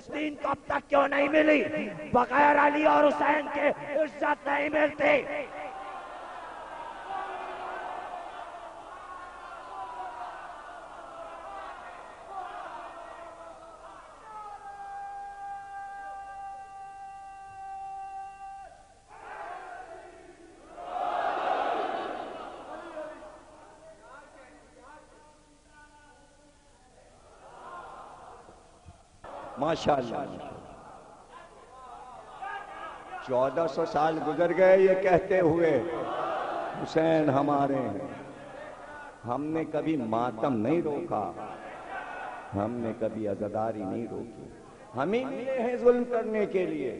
فلسطین کو اب تک کیوں نہیں ملی؟ بغیر علی اور حسین کے عزت نہیں ملتی۔ ماشاءاللہ 1400 سال گزر گئے یہ کہتے ہوئے حسین ہمارے ہیں۔ ہم نے کبھی ماتم نہیں روکا، ہم نے کبھی عزاداری نہیں روکی۔ ہم ہی ملے ہیں ظلم کرنے کے لیے،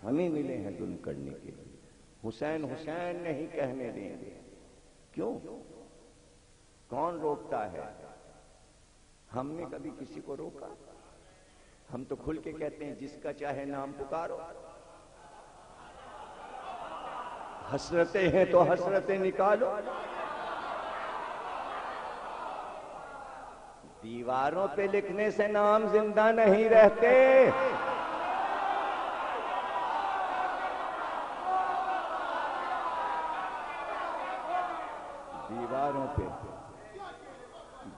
ہم ہی ملے ہیں ظلم کرنے کے لیے۔ حسین حسین نہیں کہنے دیں گے۔ کیوں؟ کون روکتا ہے؟ ہم نے کبھی کسی کو روکا؟ ہم تو کھل کے کہتے ہیں جس کا چاہے نام پکارو۔ حسرتیں ہیں تو حسرتیں نکالو۔ دیواروں پہ لکھنے سے نام زندہ نہیں رہتے۔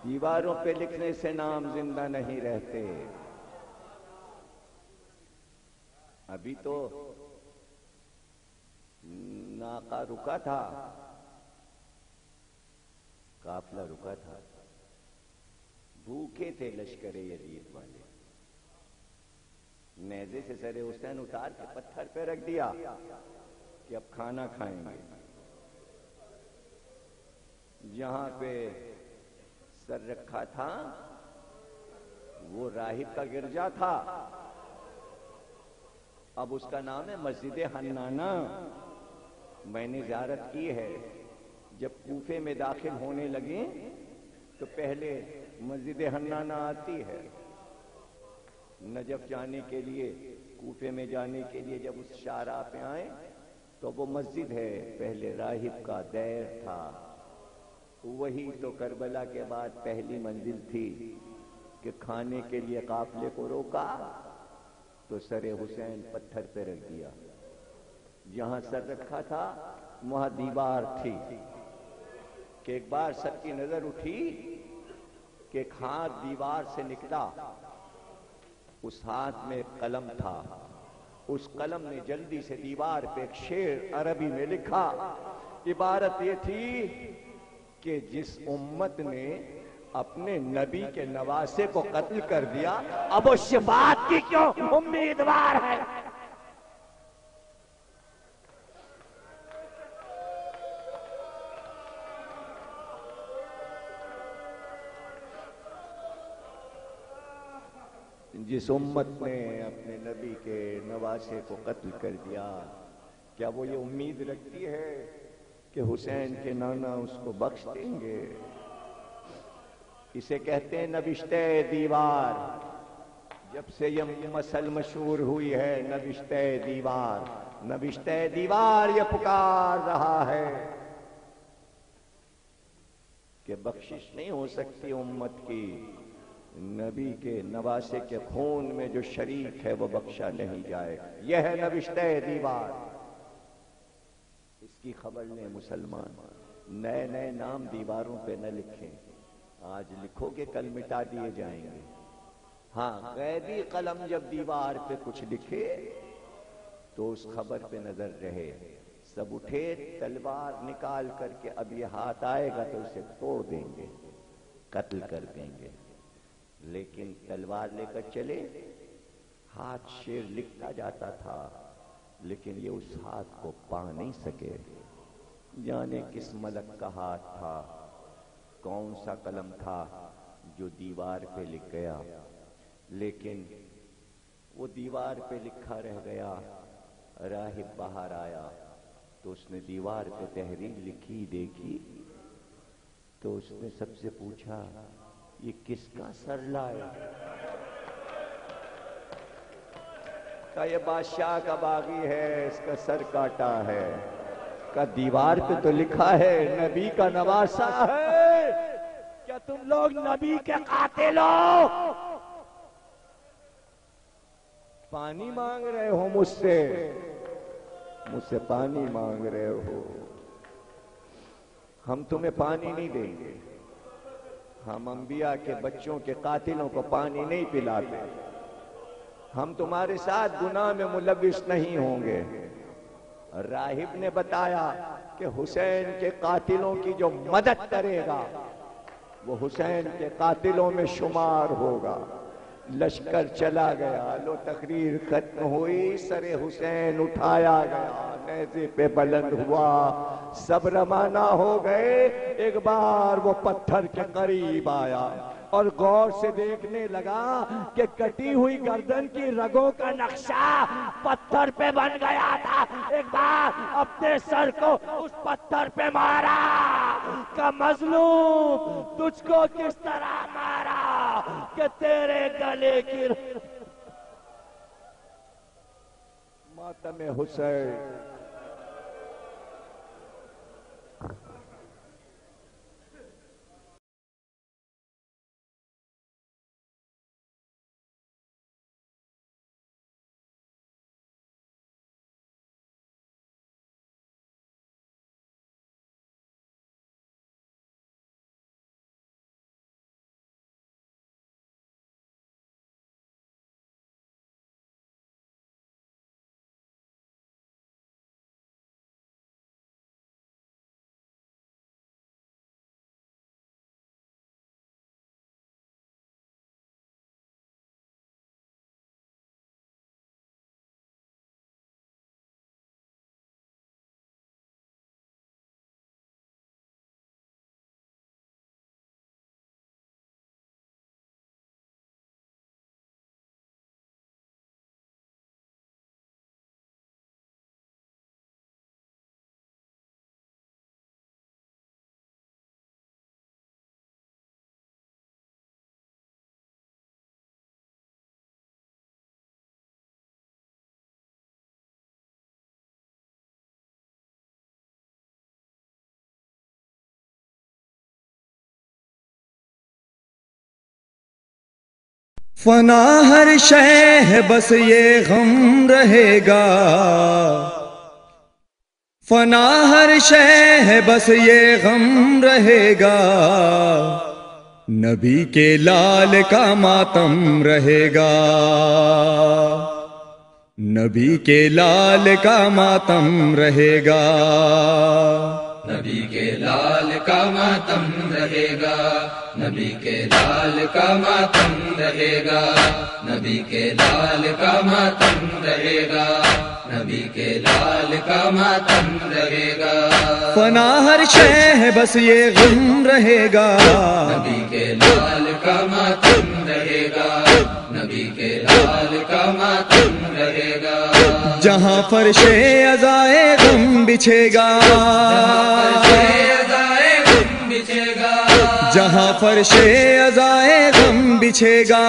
دیواروں پہ لکھنے سے نام زندہ نہیں رہتے۔ ابھی تو ناقہ رکا تھا، قافلہ رکا تھا، بھوکے تھے لشکر یزید والے، نیزے سے سر حسین اتار کے پتھر پہ رکھ دیا کہ اب کھانا کھائیں گے۔ جہاں پہ سر رکھا تھا وہ راہب کا گرجا تھا، اب اس کا نام ہے مسجد حنانہ۔ میں نے زیارت کی ہے، جب کوفے میں داخل ہونے لگے تو پہلے مسجد حنانہ آتی ہے۔ نجف جانے کے لیے، کوفے میں جانے کے لیے جب اس شارع پہ آئے تو وہ مسجد ہے، پہلے راہب کا دیر تھا۔ وہی تو کربلا کے بعد پہلی منزل تھی کہ کھانے کے لیے قافلے کو روکا تو سر حسین پتھر پہ رکھ دیا۔ جہاں سر رکھا تھا وہاں دیوار تھی کہ ایک بار سر کی نظر اٹھی کہ ایک ہاتھ دیوار سے نکلا، اس ہاتھ میں ایک قلم تھا، اس قلم نے جلدی سے دیوار پہ ایک شعر عربی میں لکھا۔ عبارت یہ تھی کہ جس امت نے اپنے نبی کے نواسے کو قتل کر دیا اب وہ شفاعت کی کیوں امیدوار ہے؟ جس امت نے اپنے نبی کے نواسے کو قتل کر دیا، کیا وہ یہ امید رکھتی ہے کہ حسین کے نانا اس کو بخش دیں گے؟ اسے کہتے ہیں نبشتہ دیوار۔ جب سے یہ مسل مشہور ہوئی ہے نبشتہ دیوار، نبشتہ دیوار یہ پکار رہا ہے کہ بخشش نہیں ہو سکتی امت کی، نبی کے نواسے کے خون میں جو شریک ہے وہ بخشا نہیں جائے۔ یہ ہے نبشتہ دیوار۔ اس کی خبر لیں مسلمان، نئے نئے نام دیواروں پہ نہ لکھیں، آج لکھو گے کل مٹا دیے جائیں گے۔ ہاں، غیبی قلم جب دیوار پہ کچھ لکھے تو اس خبر پہ نظر رہے، سب اٹھے تلوار نکال کر کے اب یہ ہاتھ آئے گا تو اسے توڑ دیں گے، قتل کر دیں گے، لیکن تلوار لے کر چلے، ہاتھ شعر لکھتا جاتا تھا لیکن یہ اس ہاتھ کو پا نہیں سکے۔ جانے کس ملک کا ہاتھ تھا، کون سا قلم تھا جو دیوار پہ لکھ گیا، لیکن وہ دیوار پہ لکھا رہ گیا۔ راہب باہر آیا تو اس نے دیوار پہ تحریر لکھی دیکھی تو اس نے سب سے پوچھا یہ کس کا سر لایا؟ کہا یہ بادشاہ کا باغی ہے، اس کا سر کاٹا ہے۔ کہا دیوار پہ تو لکھا ہے نبی کا نواسا ہے، کیا تم لوگ نبی کے قاتل ہو؟ پانی مانگ رہے ہو مجھ سے پانی مانگ رہے ہو. ہم تمہیں پانی نہیں دیں گے. ہم انبیاء کے بچوں کے قاتلوں کو پانی نہیں پلاتے. ہم تمہارے ساتھ گناہ میں ملوث نہیں ہوں گے. راہب نے بتایا کہ حسین کے قاتلوں کی جو مدد کرے گا وہ حسین کے قاتلوں میں شمار ہوگا. لشکر چلا گیا. لو تقریر ختم ہوئی. سر حسین اٹھایا گیا. نیزے پہ بلند ہوا. سب روانہ ہو گئے. ایک بار وہ پتھر کے قریب آیا اور غور سے دیکھنے لگا کہ کٹی ہوئی گردن کی رگوں کا نقشہ پتھر پہ بن گیا تھا. ایک بار اپنے سر کو اس پتھر پہ مارا کہ مظلوم تجھ کو کس طرح مارا کہ تیرے گلے کی ماتم حسین. فنا ہر شے ہے بس یہ غم رہے گا. فنا ہر شے ہے بس یہ غم رہے گا. نبی کے لال کا ماتم رہے گا. نبی کے لال کا ماتم رہے گا. نبی کے لال کا ماتم رہے گا. نبی کے لال کا ماتم رہے گا. نبی کے لال کا ماتم رہے گا. نبی کے لال کا ماتم رہے گا. فنا ہر شے ہے بس یہ غم رہے گا. نبی کے لال کا ماتم رہے گا. نبی کے لال کا ماتم رہے گا. جہاں فرش عزائے غم بچھے گا. جہاں فرش عزائے غم بچھے گا.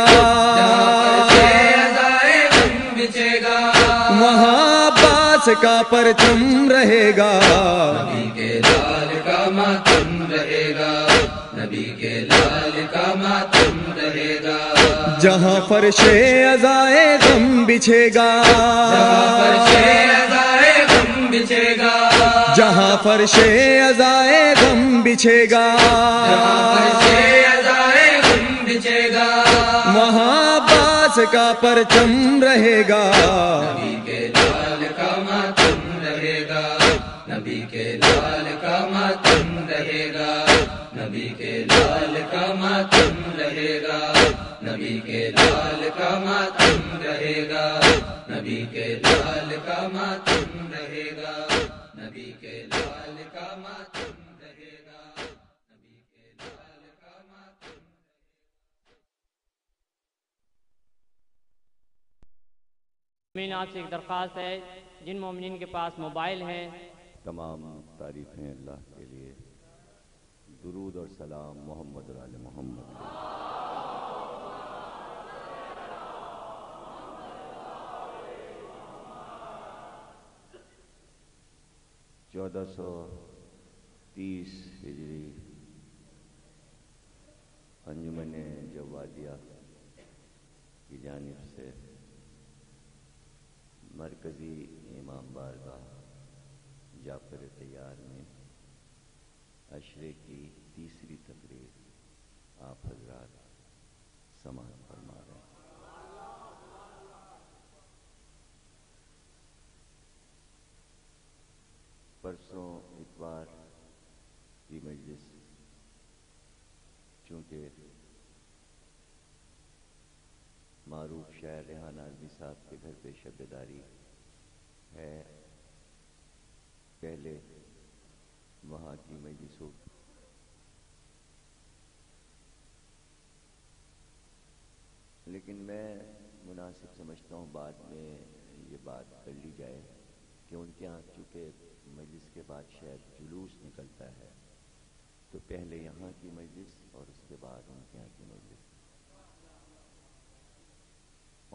وہاں عباس کا پرچم رہے گا. نبی کے لال کا ماتم رہے گا. نبی کے لال کا ماتم رہے گا. جہاں فرش عزائے غم بچھے گا. جہاں فرش عزائے غم بچھے گا. وہاں عباس کا پرچم رہے گا. نبی کے لال کا ماتم رہے گا. نبی کے لال کا ماتم رہے گا. نبی کے لال کا ماتم رہے گا. نبی کے لال کا ماتم رہے گا. نبی کے لال کا ماتم رہے گا. نبی کے لال کا ماتم رہے گا. نبی کے لال کا ماتم. مومن آپ سے ایک درخواست ہے، جن مومنین کے پاس موبائل ہیں تمام تعریفیں اللہ کے لیے. درود اور سلام محمد اور آل محمد. 1430 ہجری انجمن جوادیہ کی جانب سے مرکزی امام بارگاہ جعفر طیار میں عشرے کی تیسری تقریر آپ حضرات سماعت فرما رہے ہیں۔ پرسوں اتوار کی مجلس چونکہ معروف شاعر ریحان عالمی صاحب کے گھر پہ شب داری ہے، پہلے وہاں کی مجلس ہو، لیکن میں مناسب سمجھتا ہوں بعد میں یہ بات کر لی جائے کہ ان کے یہاں چونکہ مجلس کے بعد شاید جلوس نکلتا ہے، تو پہلے یہاں کی مجلس اور اس کے بعد ان کے یہاں کی مجلس،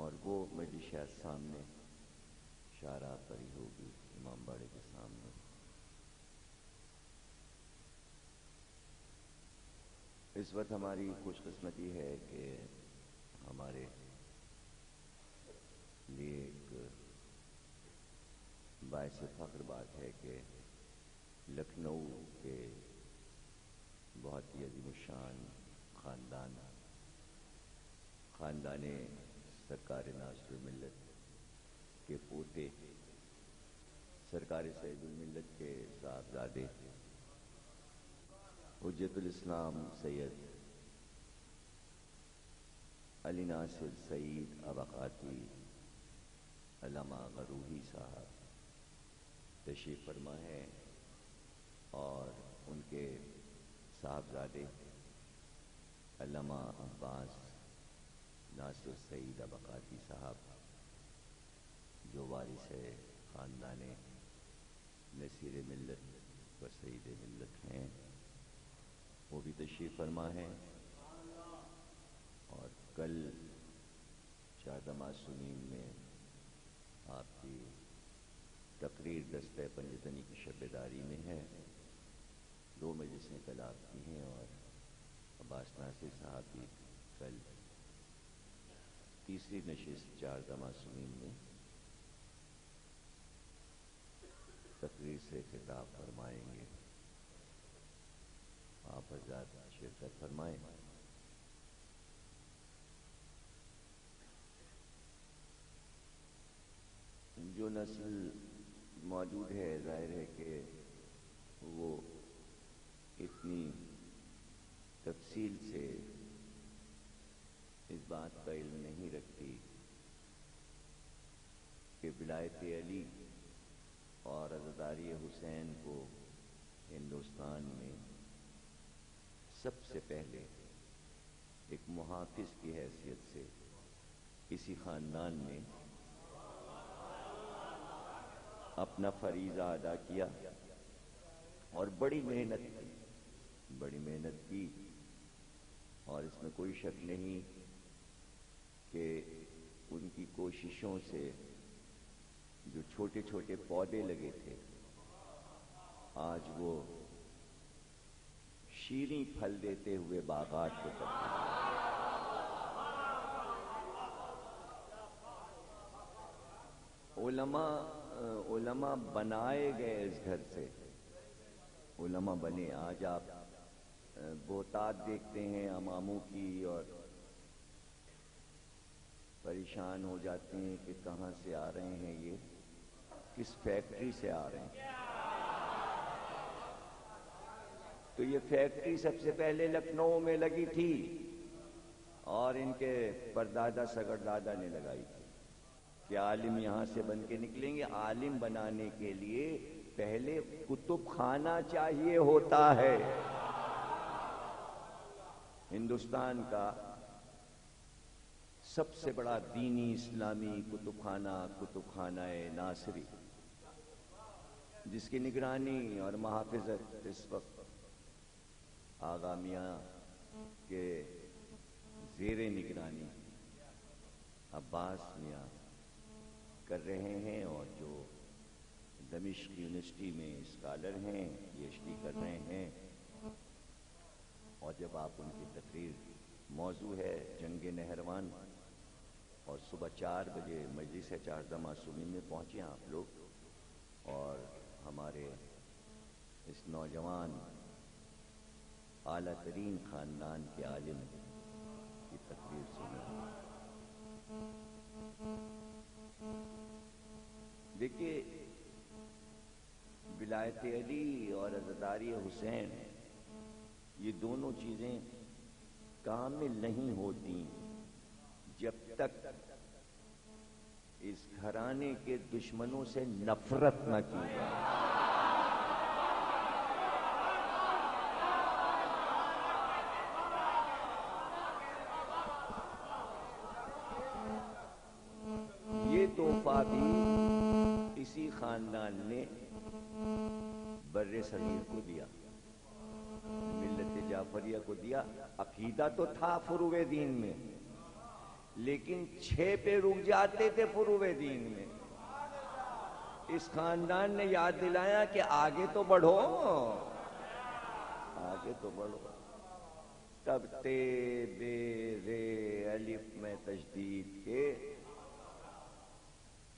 اور وہ مجلس شاید سامنے شاہراہ پر ہی ہوگی، امام باڑے کے سامنے۔ اس وقت ہماری خوش قسمتی ہے کہ ہمارے لیے ایک باعث فخر بات ہے کہ لکھنؤ کے بہت ہی عظیم الشان خاندان سرکار ناصر الملت کے پوتے، سرکار سید الملت کے صاحبزادے حجت الاسلام سید علی ناصر سعید ابقاتی علامہ غروہی صاحب تشریف فرما ہیں، اور ان کے صاحبزادے علامہ عباس ناصر سعید ابقاتی صاحب جو وارث ہے خاندان نصیر ملت و سعید ملت ہیں، وہ بھی تشریف فرما ہیں، اور کل چادہ معصومین میں آپ کی تقریر دستہ پنجتنی کی شب داری میں ہے، 2 مجلسیں کل آپ کی ہیں، اور عباس ناصر صاحب بھی کل تیسری نشست چادہ معصومین میں تقریر سے خطاب فرمائیں گے، آپ حضرات شرکت فرمائیں۔ جو نسل موجود ہے ظاہر ہے کہ وہ اتنی تفصیل سے اس بات کا علم نہیں رکھتی کہ ولایت علی اور عزاداری حسین کو ہندوستان میں سب سے پہلے ایک محافظ کی حیثیت سے کسی خاندان نے اپنا فریضہ ادا کیا، اور بڑی محنت کی، اور اس میں کوئی شک نہیں کہ ان کی کوششوں سے جو چھوٹے چھوٹے پودے لگے تھے آج وہ شیریں پھل دیتے ہوئے باغات کو تبدیل ہوئے۔ علماء بنائے گئے اس گھر سے، علماء بنے۔ آج آپ بہتات دیکھتے ہیں اماموں کی اور پریشان ہو جاتے ہیں کہ کہاں سے آ رہے ہیں، یہ کس فیکٹری سے آ رہے ہیں۔ تو یہ فیکٹری سب سے پہلے لکھنؤ میں لگی تھی، اور ان کے پردادا سگردادا نے لگائی تھی کہ عالم یہاں سے بن کے نکلیں گے۔ عالم بنانے کے لیے پہلے کتب خانہ چاہیے ہوتا ہے۔ ہندوستان کا سب سے بڑا دینی اسلامی کتب خانہ ناصری، جس کی نگرانی اور محافظت اس وقت آغا میاں کے زیر نگرانی عباس میاں کر رہے ہیں، اور جو دمشق یونیورسٹی میں اسکالر ہیں، پی ایچ ڈی کر رہے ہیں۔ اور جب آپ ان کی تقریر موضوع ہے جنگ نہروان، اور صبح 4 بجے مجلس چارزہ معصومین میں پہنچے آپ لوگ اور ہمارے اس نوجوان اعلیٰ ترین خاندان کے عالم کی تقریر سنی۔ دیکھیے ولایت علی اور عزاداری حسین یہ دونوں چیزیں کامل نہیں ہوتی جب تک اس گھرانے کے دشمنوں سے نفرت نہ کی جائے۔ یہ تحفہ بھی اسی خاندان نے بر صغیر کو دیا، ملت جعفریہ کو دیا۔ عقیدہ تو تھا فروع دین میں، لیکن 6 پہ رک جاتے تھے فروع دین میں۔ اس خاندان نے یاد دلایا کہ آگے تو بڑھو، آگے تو بڑھو۔ تب تے بے رے الف میں تشدید کے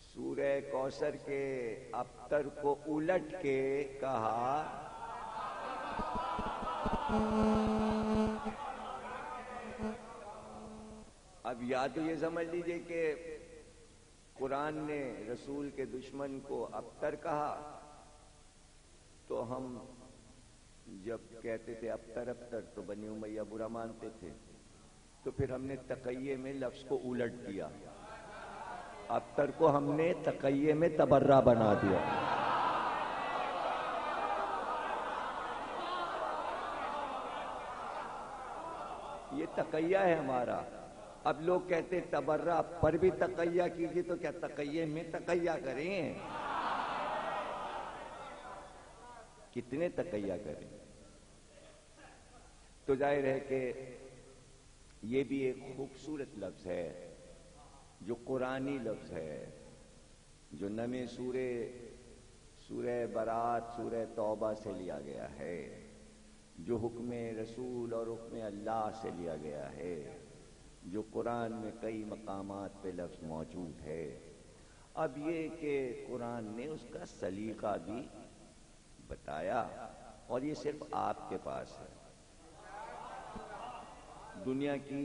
سورہ کوثر کے ابتر کو الٹ کے کہا اب یا تو یہ سمجھ لیجئے کہ قرآن نے رسول کے دشمن کو ابتر کہا، تو ہم جب کہتے تھے ابتر ابتر تو بنی امیہ برا مانتے تھے، تو پھر ہم نے تقیہ میں لفظ کو الٹ دیا، ابتر کو ہم نے تقیہ میں تبرہ بنا دیا۔ یہ تقیہ ہے ہمارا۔ اب لوگ کہتے تبرہ پر بھی تقیہ کیجئے، تو کیا تقیہ میں تقیہ کریں؟ کتنے تقیہ کریں؟ تو ظاہر ہے کہ یہ بھی ایک خوبصورت لفظ ہے، جو قرآنی لفظ ہے، جو نمے سورہ برات، سورہ توبہ سے لیا گیا ہے، جو حکم رسول اور حکم اللہ سے لیا گیا ہے، جو قرآن میں کئی مقامات پہ لفظ موجود ہے۔ اب یہ کہ قرآن نے اس کا سلیقہ بھی بتایا، اور یہ صرف آپ کے پاس ہے۔ دنیا کی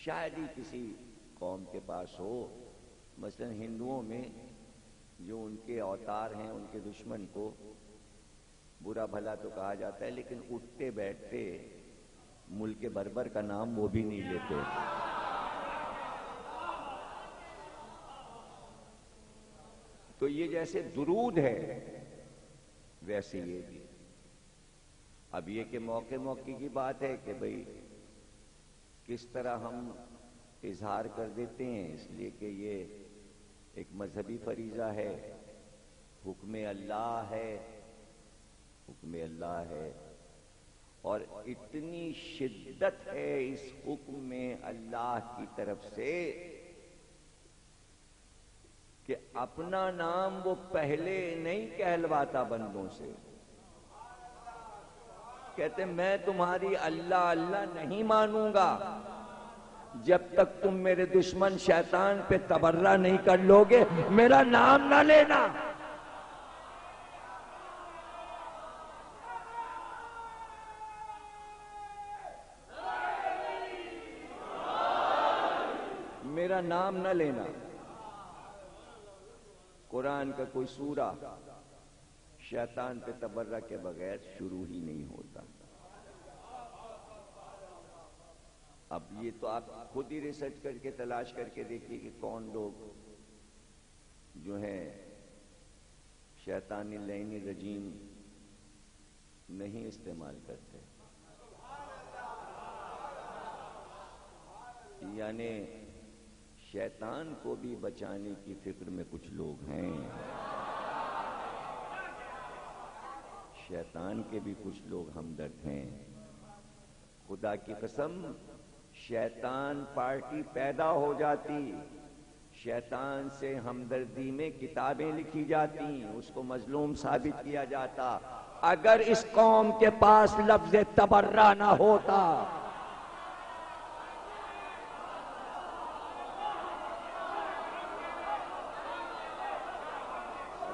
شاید ہی کسی قوم کے پاس ہو، مثلا ہندوؤں میں جو ان کے اوتار ہیں، ان کے دشمن کو برا بھلا تو کہا جاتا ہے، لیکن اٹھتے بیٹھتے ملک بربر کا نام وہ بھی نہیں لیتے۔ تو یہ جیسے درود ہے ویسے یہ بھی۔ اب یہ کہ موقع موقع کی بات ہے کہ بھئی کس طرح ہم اظہار کر دیتے ہیں، اس لیے کہ یہ ایک مذہبی فریضہ ہے، حکم اللہ ہے، حکم اللہ ہے، اور اتنی شدت ہے اس حکم میں اللہ کی طرف سے کہ اپنا نام وہ پہلے نہیں کہلواتا بندوں سے۔ کہتے میں تمہاری اللہ اللہ نہیں مانوں گا جب تک تم میرے دشمن شیطان پہ تبرہ نہیں کر لو گے، میرا نام نہ لینا۔ میرا نام نہ لینا۔ قرآن کا کوئی سورہ شیطان پہ تبرہ کے بغیر شروع ہی نہیں ہوتا۔ اب یہ تو آپ خود ہی ریسرچ کر کے تلاش کر کے دیکھیے کہ کون لوگ جو ہیں شیطانی لعنی رجیم نہیں استعمال کرتے، یعنی شیطان کو بھی بچانے کی فکر میں کچھ لوگ ہیں، شیطان کے بھی کچھ لوگ ہمدرد ہیں۔ خدا کی قسم شیطان پارٹی پیدا ہو جاتی، شیطان سے ہمدردی میں کتابیں لکھی جاتی، اس کو مظلوم ثابت کیا جاتا، اگر اس قوم کے پاس لفظ تبرہ نہ ہوتا۔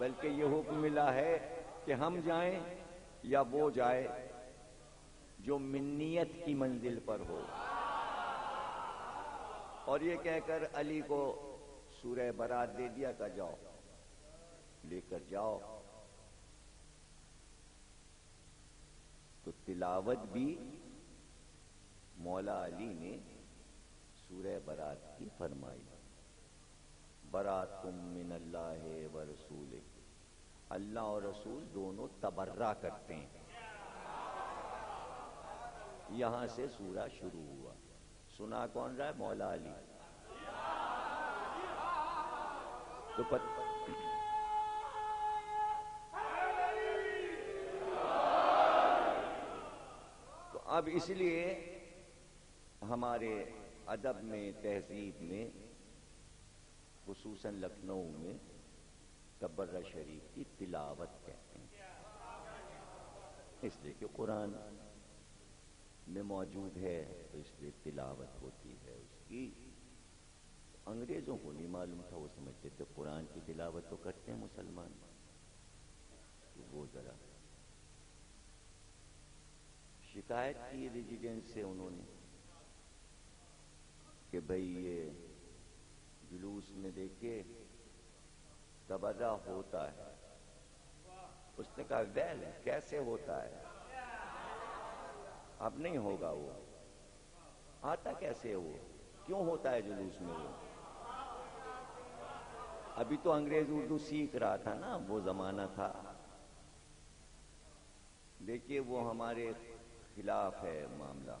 بلکہ یہ حکم ملا ہے کہ ہم جائیں یا وہ جائے جو منیت کی منزل پر ہو. اور یہ کہہ کر علی کو سورہ برات دے دیا کہ جاؤ لے کر جاؤ. تو تلاوت بھی مولا علی نے سورہ برات کی فرمائی. براتم من اللہ و رسول، اللہ اور رسول دونوں تبرہ کرتے ہیں. یہاں سے سورہ شروع ہوا. سنا کون رہا ہے؟ مولا علی. تو اب اس لیے ہمارے ادب میں، تہذیب میں، خصوصاً لکھنؤ میں تبرہ شریف کی تلاوت کہتے ہیں، اس لیے کہ قرآن میں موجود ہے، تو اس لیے تلاوت ہوتی ہے اس کی. انگریزوں کو نہیں معلوم تھا، وہ سمجھتے تھے قرآن کی تلاوت تو کرتے ہیں مسلمان. تو وہ ذرا شکایت کی ریزیڈنس سے انہوں نے کہ بھئی یہ جلوس میں دیکھے تبرہ ہوتا ہے. اس نے کہا ویل کیسے ہوتا ہے؟ اب نہیں ہوگا. وہ آتا کیسے؟ وہ کیوں ہوتا ہے جلوس میں؟ وہ ابھی تو انگریز اردو سیکھ رہا تھا نا، وہ زمانہ تھا. دیکھیے وہ ہمارے خلاف ہے معاملہ.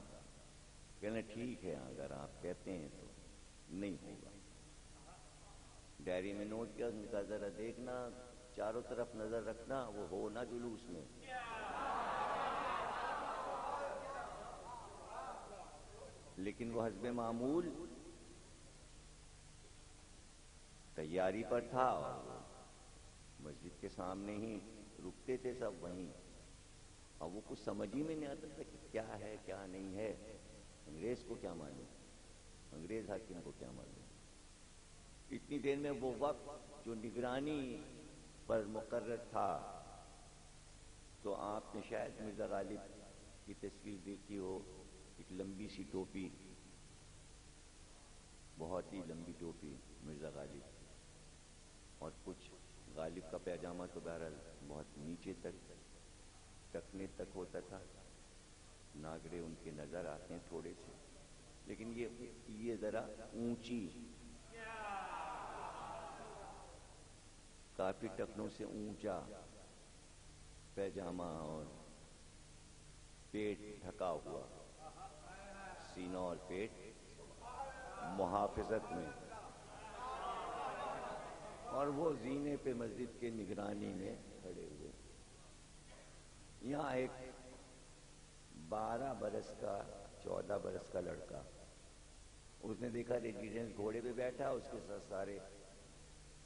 کہنا ٹھیک ہے اگر آپ کہتے ہیں تو نہیں ہوگا. ڈائری میں نوٹ کیا ان کا، ذرا دیکھنا چاروں طرف نظر رکھنا وہ ہو نا جلوس میں. لیکن وہ حسب معمول تیاری پر تھا اور وہ مسجد کے سامنے ہی رکتے تھے سب وہیں. اب وہ کچھ سمجھ ہی میں نہیں آتا تھا کہ کیا ہے کیا نہیں ہے. انگریز کو کیا معلوم، انگریز حاکم کو کیا معلوم. اتنی دیر میں وہ وقت جو نگرانی پر مقرر تھا، تو آپ نے شاید مرزا غالب کی تصویر دیکھی ہو. ایک لمبی سی ٹوپی، بہت ہی لمبی ٹوپی مرزا غالب، اور کچھ غالب کا پیجامہ تو بہرحال بہت نیچے تک ٹکنے تک ہوتا تھا. ناگرے ان کے نظر آتے ہیں تھوڑے سے، لیکن یہ ذرا اونچی، کافی ٹکنوں سے اونچا پیجامہ اور پیٹ ڈھکا ہوا، سینہ اور پیٹ محافظت میں. اور وہ زینے پہ مسجد کے نگرانی میں کھڑے ہوئے. یہاں ایک 12 برس کا 14 برس کا لڑکا، اس نے دیکھا ریزیڈنس گھوڑے پہ بیٹھا، اس کے ساتھ سارے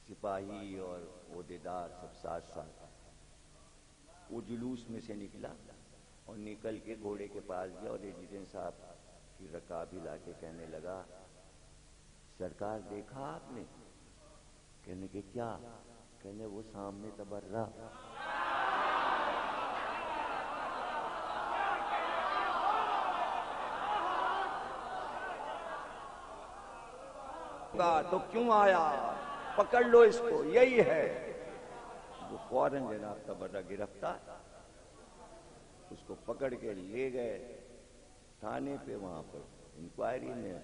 سپاہی اور عہدیدار سب ساتھ ساتھ. وہ جلوس میں سے نکلا اور نکل کے گھوڑے کے پاس گیا اور ریزیڈنس صاحب کی رکاب ہلا کے کہنے لگا سرکار دیکھا آپ نے؟ کہنے کہ کیا؟ کہنے وہ سامنے تبرہ. تو کیوں آیا؟ پکڑ لو اس کو، یہی ہے. وہ فوراً جناب تبرہ گرفتار، اس کو پکڑ کے لے گئے تھانے پہ. وہاں پر انکوائری میں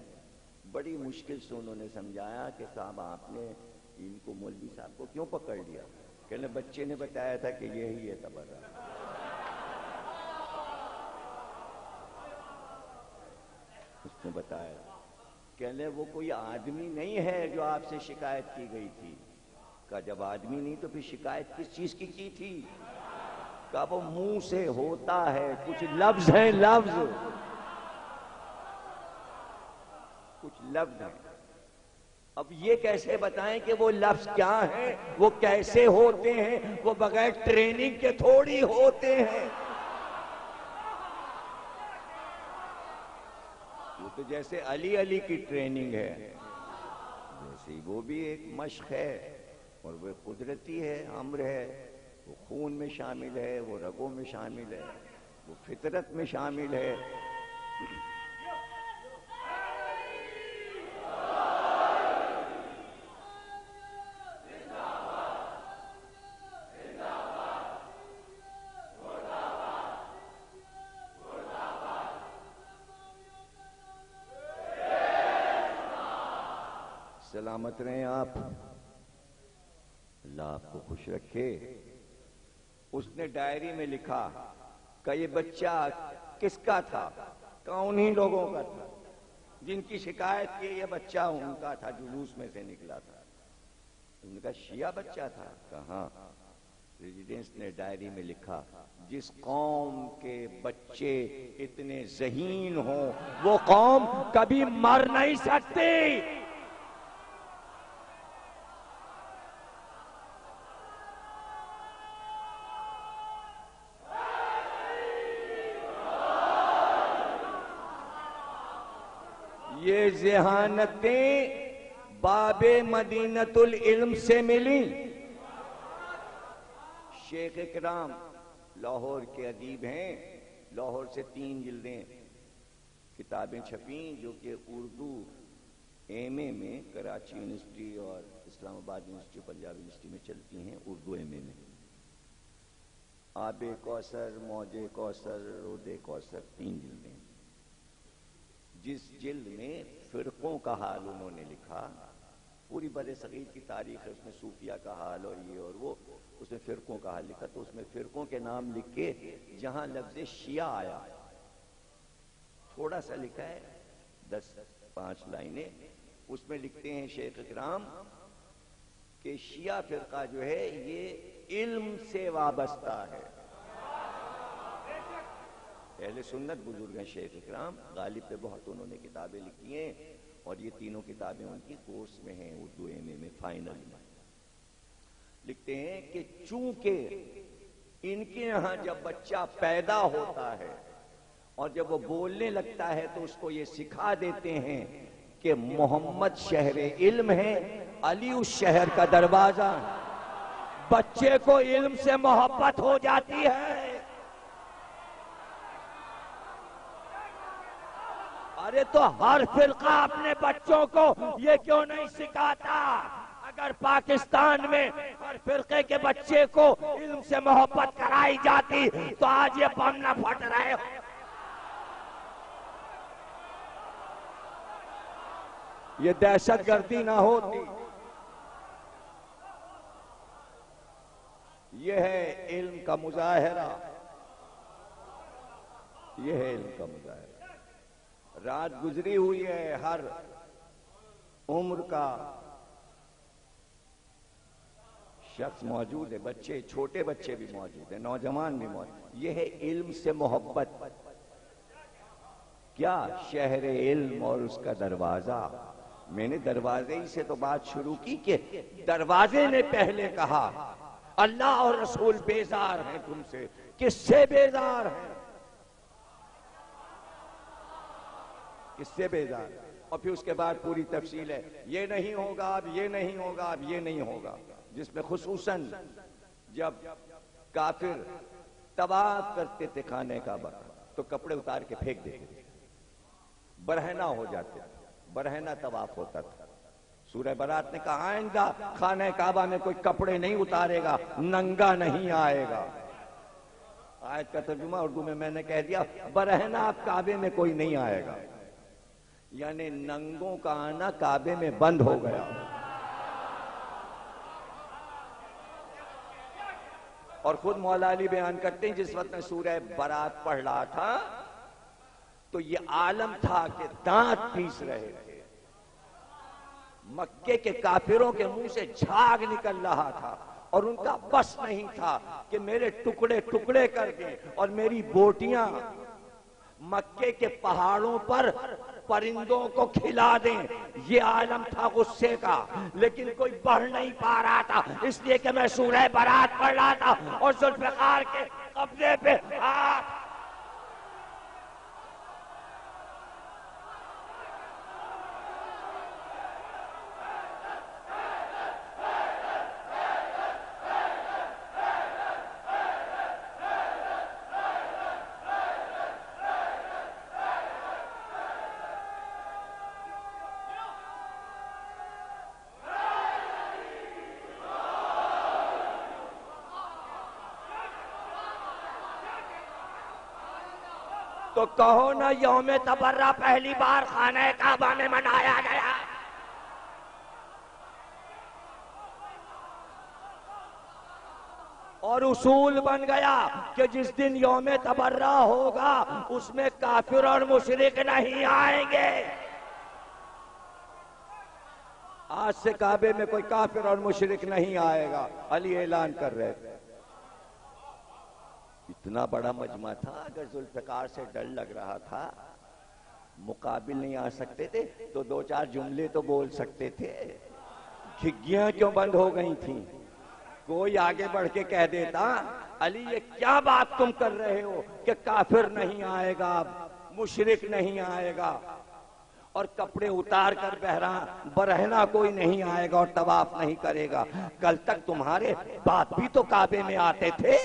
بڑی مشکل سے انہوں نے سمجھایا کہ صاحب آپ نے ان کو، مولوی صاحب کو کیوں پکڑ لیا؟ کہنے بچے نے بتایا تھا کہ یہی ہے تبرہ. اس نے بتایا. کہنے وہ کوئی آدمی نہیں ہے جو آپ سے شکایت کی گئی تھی. کہا جب آدمی نہیں تو پھر شکایت کس چیز کی تھی؟ کہا وہ منہ سے ہوتا ہے، کچھ لفظ ہیں، لفظ کچھ لفظ ہیں. اب یہ کیسے بتائیں کہ وہ لفظ کیا ہیں، وہ کیسے ہوتے ہیں؟ وہ بغیر ٹریننگ کے تھوڑی ہوتے ہیں. وہ تو جیسے علی کی ٹریننگ ہے، ویسے وہ بھی ایک مشق ہے. اور وہ قدرتی ہے، امر ہے، وہ خون میں شامل ہے، وہ رگوں میں شامل ہے، وہ فطرت میں شامل ہے۔ سلامت رہیں آپ، اللہ آپ کو خوش رکھے۔ اس نے ڈائری میں لکھا کہ یہ بچہ کس کا تھا؟ کہ انہی لوگوں کا تھا جن کی شکایت کی یہ بچہ ان کا تھا، جلوس میں سے نکلا تھا۔ ان کا شیعہ بچہ تھا؟ کہاں؟ ریزیڈنس نے ڈائری میں لکھا جس قوم کے بچے اتنے ذہین ہوں وہ قوم کبھی مر نہیں سکتی۔ یہ ذہانتیں باب مدینۃ العلم سے ملی۔ شیخ اکرام لاہور کے ادیب ہیں، لاہور سے 3 جلدیں کتابیں چھپیں جو کہ اردو ایم اے میں کراچی یونیورسٹی اور اسلام آباد یونیورسٹی، پنجاب یونیورسٹی میں چلتی ہیں، اردو ایم اے میں۔ آب کوثر، موج کوثر، رود کوثر، 3 جلدیں۔ جس جلد میں فرقوں کا حال انہوں نے لکھا، پوری بر صغیر کی تاریخ ہے، اس میں صوفیہ کا حال اور یہ اور وہ، اس میں فرقوں کا حال لکھا، تو اس میں فرقوں کے نام لکھ کے جہاں لفظ شیعہ آیا تھوڑا سا لکھا ہے، 5 لائنیں، اس میں لکھتے ہیں شیخ اکرام کہ شیعہ فرقہ جو ہے یہ علم سے وابستہ ہے۔ اہل سنت بزرگ ہیں شیخ اکرام، غالب پہ بہت انہوں نے کتابیں لکھی ہیں، اور یہ تینوں کتابیں ان کی کورس میں ہیں، اردو ایم اے میں فائنل میں۔ لکھتے ہیں کہ چونکہ ان کے یہاں جب بچہ پیدا ہوتا ہے اور جب وہ بولنے لگتا ہے تو اس کو یہ سکھا دیتے ہیں کہ محمد شہر علم ہے، علی اس شہر کا دروازہ ہے۔ بچے کو علم سے محبت ہو جاتی ہے۔ ارے تو ہر فرقہ اپنے بچوں کو یہ کیوں نہیں سکھاتا؟ اگر پاکستان میں ہر فرقے کے بچے کو علم سے محبت کرائی جاتی تو آج یہ بم نہ پھٹ رہے ہو۔ یہ دہشت گردی نہ ہوتی۔ یہ ہے علم کا مظاہرہ، یہ ہے علم کا مظاہرہ۔ رات گزری ہوئی ہے، ہر عمر کا شخص موجود ہے، بچے، چھوٹے بچے بھی موجود ہیں، نوجوان بھی موجود۔ یہ ہے علم سے محبت۔ کیا؟ شہر علم اور اس کا دروازہ۔ میں نے دروازے ہی سے تو بات شروع کی کہ دروازے نے پہلے کہا اللہ اور رسول بیزار ہیں تم سے۔ کس سے بیزار ہیں؟ کس سے بیزار؟ اور پھر اس کے بعد پوری تفصیل ہے، یہ نہیں ہوگا، اب یہ نہیں ہوگا، اب یہ نہیں ہوگا، جس میں خصوصاً جب کافر طواف کرتے تھے خانہ کعبہ تو کپڑے اتار کے پھینک دیتے تھے، برہنہ ہو جاتے تھے، برہنہ طواف ہوتا تھا۔ سورہ برات نے کہا آئندہ خانہ کعبہ میں کوئی کپڑے نہیں اتارے گا، ننگا نہیں آئے گا۔ آیت کا ترجمہ اردو میں نے کہہ دیا، برہنہ اب کعبے میں کوئی نہیں آئے گا، یعنی ننگوں کا آنا کعبے میں بند ہو گیا۔ اور خود مولا علی بیان کرتے ہیں جس وقت میں سورہ برات پڑھ رہا تھا تو یہ عالم تھا کہ دانت پیس رہے تھے، مکے کے کافروں کے منہ سے جھاگ نکل رہا تھا، اور ان کا بس نہیں تھا کہ میرے ٹکڑے ٹکڑے کر دیں اور میری بوٹیاں مکے کے پہاڑوں پر پرندوں کو کھلا دیں۔ یہ عالم تھا غصے کا، لیکن کوئی بڑھ نہیں پا رہا تھا، اس لیے کہ میں سورہ برات پڑھ رہا تھا اور ذوالفقار کے قبضے پہ ہاتھ۔ تو کہو نا یوم تبرہ پہلی بار خانہ کعبہ میں منایا گیا. اور اصول بن گیا کہ جس دن یوم تبرہ ہوگا اس میں کافر اور مشرک نہیں آئیں گے. آج سے کعبے میں کوئی کافر اور مشرک نہیں آئے گا. علی اعلان کر رہے تھے. اتنا بڑا مجمع تھا، اگر ذوالفقار سے ڈر لگ رہا تھا، مقابل نہیں آ سکتے تھے تو دو چار جملے تو بول سکتے تھے. گھگیاں کیوں بند ہو گئی تھیں؟ کوئی آگے بڑھ کے کہہ دیتا علی یہ کیا بات تم کر رہے ہو کہ کافر نہیں آئے گا، مشرک نہیں آئے گا، اور کپڑے اتار کر برہنہ کوئی نہیں آئے گا اور طواف نہیں کرے گا. کل تک تمہارے باپ بھی تو کعبے میں آتے تھے.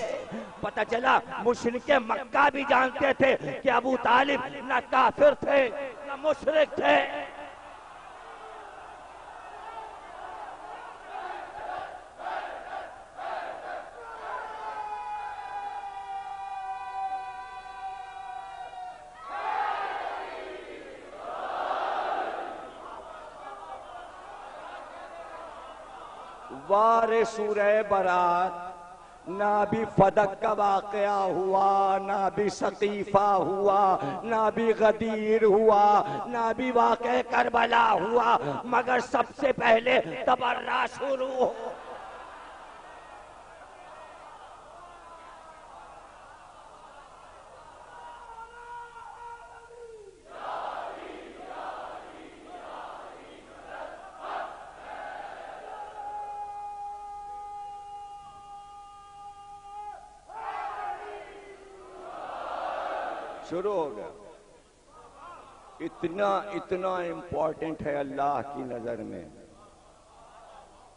پتہ چلا مشرک مکہ بھی جانتے تھے کہ ابو طالب نہ کافر تھے نہ مشرک تھے. وار سورہ برات نہ بھی فدق کا واقعہ ہوا، نہ بھی ثقیفہ ہوا، نہ بھی غدیر ہوا، نہ بھی واقعہ کربلا ہوا، مگر سب سے پہلے تبرہ شروع ہو. شروع ہو گیا. اتنا امپورٹنٹ ہے اللہ کی نظر میں.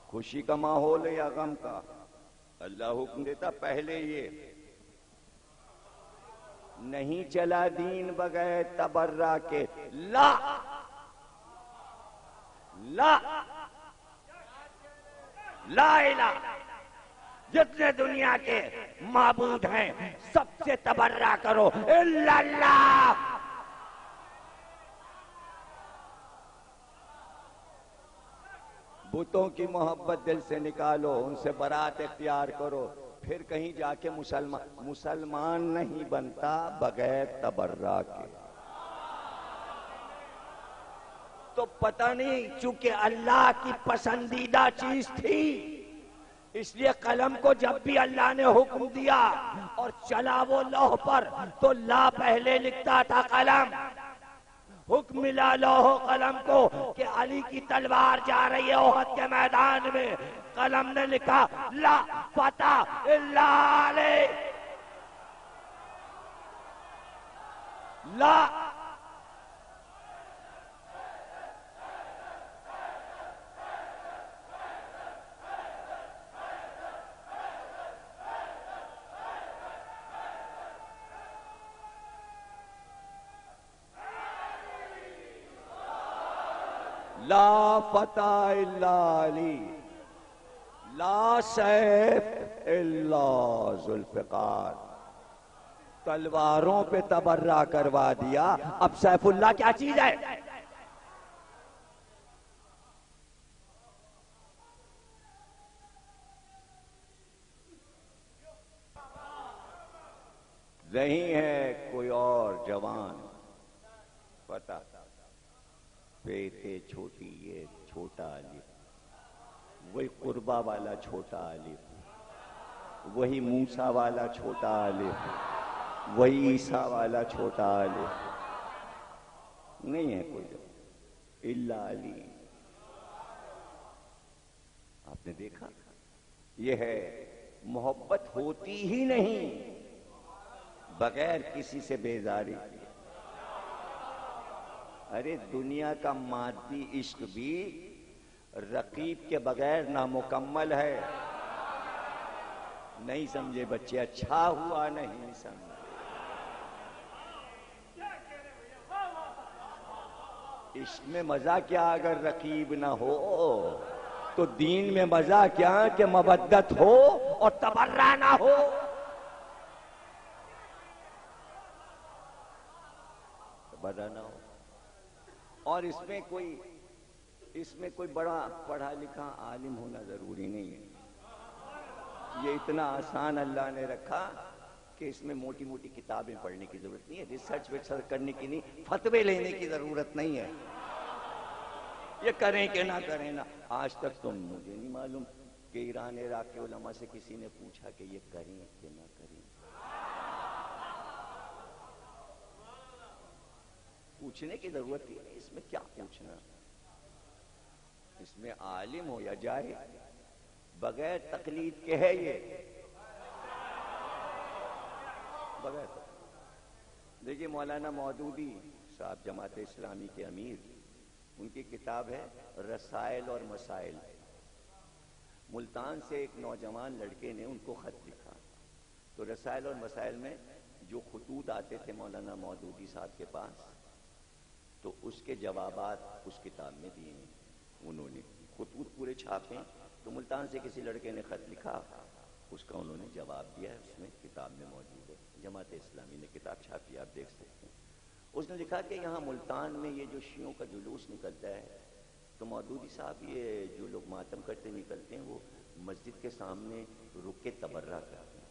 خوشی کا ماحول ہے یا غم کا؟ اللہ حکم دیتا پہلے یہ نہیں چلا دین بغیر تبرہ کے. لا لا لا الہ، جتنے دنیا کے معبود ہیں سب سے تبرہ کرو الا اللہ. بتوں کی محبت دل سے نکالو، ان سے برات اختیار کرو، پھر کہیں جا کے مسلمان نہیں بنتا بغیر تبرہ کے. تو پتہ نہیں، چونکہ اللہ کی پسندیدہ چیز تھی اس لیے قلم کو جب بھی اللہ نے حکم دیا اور چلا وہ لوح پر تو لا پہلے لکھتا تھا قلم. حکم ملا لوح و قلم کو کہ علی کی تلوار جا رہی ہے احد کے میدان میں، قلم نے لکھا لا فتح الا علی. لا لا فتح الا علی، لا سیف الا ذوالفقار. تلواروں پہ تبرہ کروا دیا، اب سیف اللہ کیا چیز ہے؟ نہیں ہے کوئی اور جوان پتہ پیتے چھوٹی یہ چھوٹا الف، وہی قربہ والا چھوٹا الف، وہی موسیٰ والا چھوٹا الف، وہی عیسیٰ والا چھوٹا الف. نہیں ہے کوئی الا علی. آپ نے دیکھا یہ ہے محبت ہوتی ہی نہیں بغیر کسی سے بیزاری کی. ارے دنیا کا مادی عشق بھی رقیب کے بغیر نامکمل ہے. نہیں سمجھے بچے؟ اچھا ہوا نہیں سمجھے. عشق میں مزہ کیا اگر رقیب نہ ہو، تو دین میں مزہ کیا کہ مودت ہو اور تبرہ نہ ہو. تمہارا نہ ہو. اور اس میں کوئی بڑا پڑھا لکھا عالم ہونا ضروری نہیں ہے. یہ اتنا آسان اللہ نے رکھا کہ اس میں موٹی موٹی کتابیں پڑھنے کی ضرورت نہیں ہے، ریسرچ ویسرچ کرنے کی نہیں، فتوے لینے کی ضرورت نہیں ہے. یہ کریں کہ نہ کریں نا. آج تک تو مجھے نہیں معلوم کہ ایران عراق کے علماء سے کسی نے پوچھا کہ یہ کریں کہ نہ کریں. پوچھنے کی ضرورت ہی نہیں، اس میں کیا پوچھنا. اس میں عالم ہو یا جاہل بغیر تقلید کے ہے. یہ بغیر دیکھیے مولانا مودودی صاحب جماعت اسلامی کے امیر، ان کی کتاب ہے رسائل اور مسائل. ملتان سے ایک نوجوان لڑکے نے ان کو خط لکھا، تو رسائل اور مسائل میں جو خطوط آتے تھے مولانا مودودی صاحب کے پاس، تو اس کے جوابات اس کتاب میں دیے ہیں. انہوں نے خطوط پورے چھاپے، تو ملتان سے کسی لڑکے نے خط لکھا، اس کا انہوں نے جواب دیا ہے، اس میں کتاب میں موجود ہے. جماعت اسلامی نے کتاب چھاپی، آپ دیکھ سکتے ہیں. اس نے لکھا کہ یہاں ملتان میں یہ جو شیعوں کا جلوس نکلتا ہے، تو مودودی صاحب یہ جو لوگ ماتم کرتے نکلتے ہیں وہ مسجد کے سامنے رک کے تبرہ کرتے ہیں،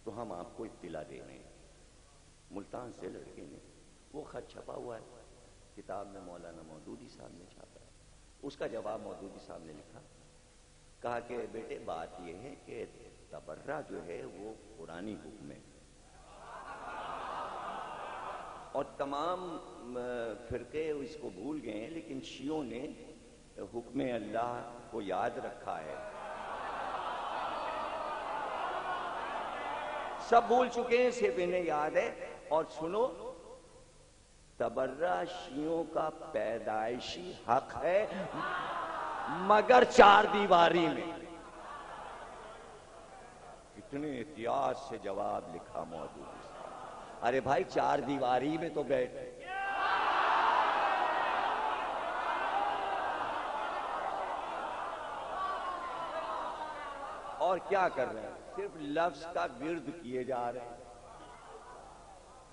تو ہم آپ کو اطلاع دے رہے ہیں. ملتان سے لڑکے نے وہ خط چھپا ہوا ہے، کتاب میں مولانا مودودی صاحب نے چھاپا ہے. اس کا جواب مودودی صاحب نے لکھا، کہا کہ بیٹے بات یہ ہے کہ تبرہ جو ہے وہ قرآنی حکم ہے، اور تمام فرقے اس کو بھول گئے ہیں، لیکن شیعوں نے حکم اللہ کو یاد رکھا ہے. سب بھول چکے ہیں، صرف انہیں یاد ہے. اور سنو، تبرہ شیعوں کا پیدائشی حق ہے، مگر چار دیواری میں. کتنے احتیاط سے جواب لکھا مودودی صاحب. ارے بھائی چار دیواری میں تو بیٹھ، اور کیا کر رہے ہیں؟ صرف لفظ کا گرد کیے جا رہے ہیں،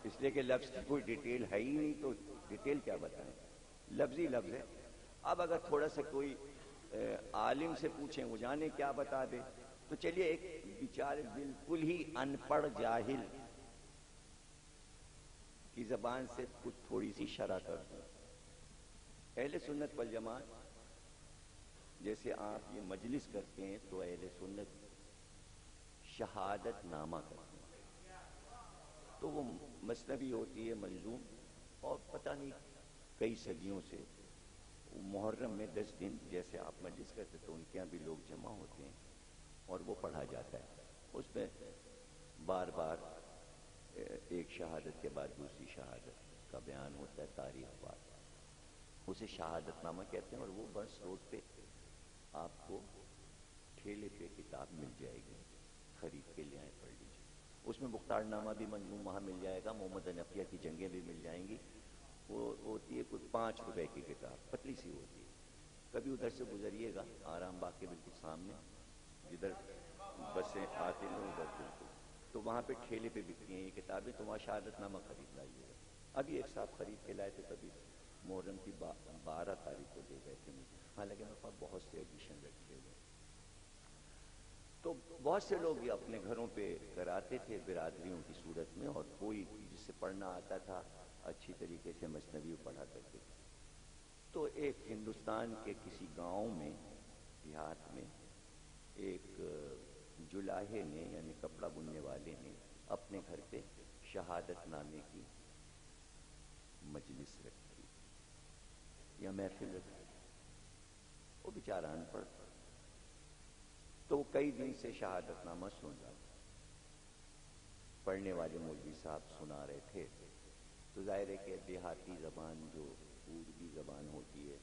اس لیے کہ لفظ کی کوئی ڈیٹیل ہے ہی نہیں، تو ڈیٹیل کیا بتائیں. لفظ ہی لفظ ہے. اب اگر تھوڑا سا کوئی عالم سے پوچھیں، وہ جانے کیا بتا دے، تو چلیے ایک بیچارے بالکل ہی ان پڑھ جاہل کی زبان سے کچھ تھوڑی سی شرح کر دوں. اہل سنت والجماعت جیسے آپ یہ مجلس کرتے ہیں، تو اہل سنت شہادت نامہ کرتے ہیں، تو وہ مثنوی ہوتی ہے منظوم، اور پتہ نہیں کئی صدیوں سے محرم میں 10 دن جیسے آپ مجلس کرتے تو ان کے یہاں بھی لوگ جمع ہوتے ہیں اور وہ پڑھا جاتا ہے. اس میں بار بار ایک شہادت کے بعد دوسری شہادت کا بیان ہوتا ہے، تاریخ بات، اسے شہادت نامہ کہتے ہیں. اور وہ بس روڈ پہ آپ کو ٹھیلے پہ کتاب مل جائے گی، خرید کے لے آئیں پڑھ لیجیے. اس میں مختار نامہ بھی منظوم وہاں مل جائے گا، محمد حنفیہ کی جنگیں بھی مل جائیں گی. وہ ہوتی ہے کچھ 5 روپے کی کتاب، پتلی سی ہوتی ہے. کبھی ادھر سے گزریے گا آرام باغ کے بالکل سامنے، جدھر بسیں آتی ہیں ادھر بالکل، تو وہاں پہ ٹھیلے پہ بکتی ہیں یہ کتابیں، تو وہاں شہادت نامہ خرید لائیے گا. ابھی ایک صاحب خرید کے لائے تھے، کبھی محرم کی 12 تاریخ کو دے گئے تھے مجھے، حالانکہ میرے پاس بہت سے ایڈیشن رکھے ہوئے. تو بہت سے لوگ یہ اپنے گھروں پہ کراتے تھے برادریوں کی صورت میں، اور کوئی جس سے پڑھنا آتا تھا اچھی طریقے سے مثنوی پڑھا کرتے تھے. تو ایک ہندوستان کے کسی گاؤں میں، دیہات میں، ایک جلاہے نے یعنی کپڑا بننے والے نے اپنے گھر پہ شہادت نامے کی مجلس رکھی یا محفل رکھی. وہ بیچارہ ان پڑھ تھا، تو وہ کئی دن سے شہادت نامہ سن رہا تھا. پڑھنے والے مولوی صاحب سنا رہے تھے، تو ظاہر ہے کہ دیہاتی زبان جو اردو زبان ہوتی ہے،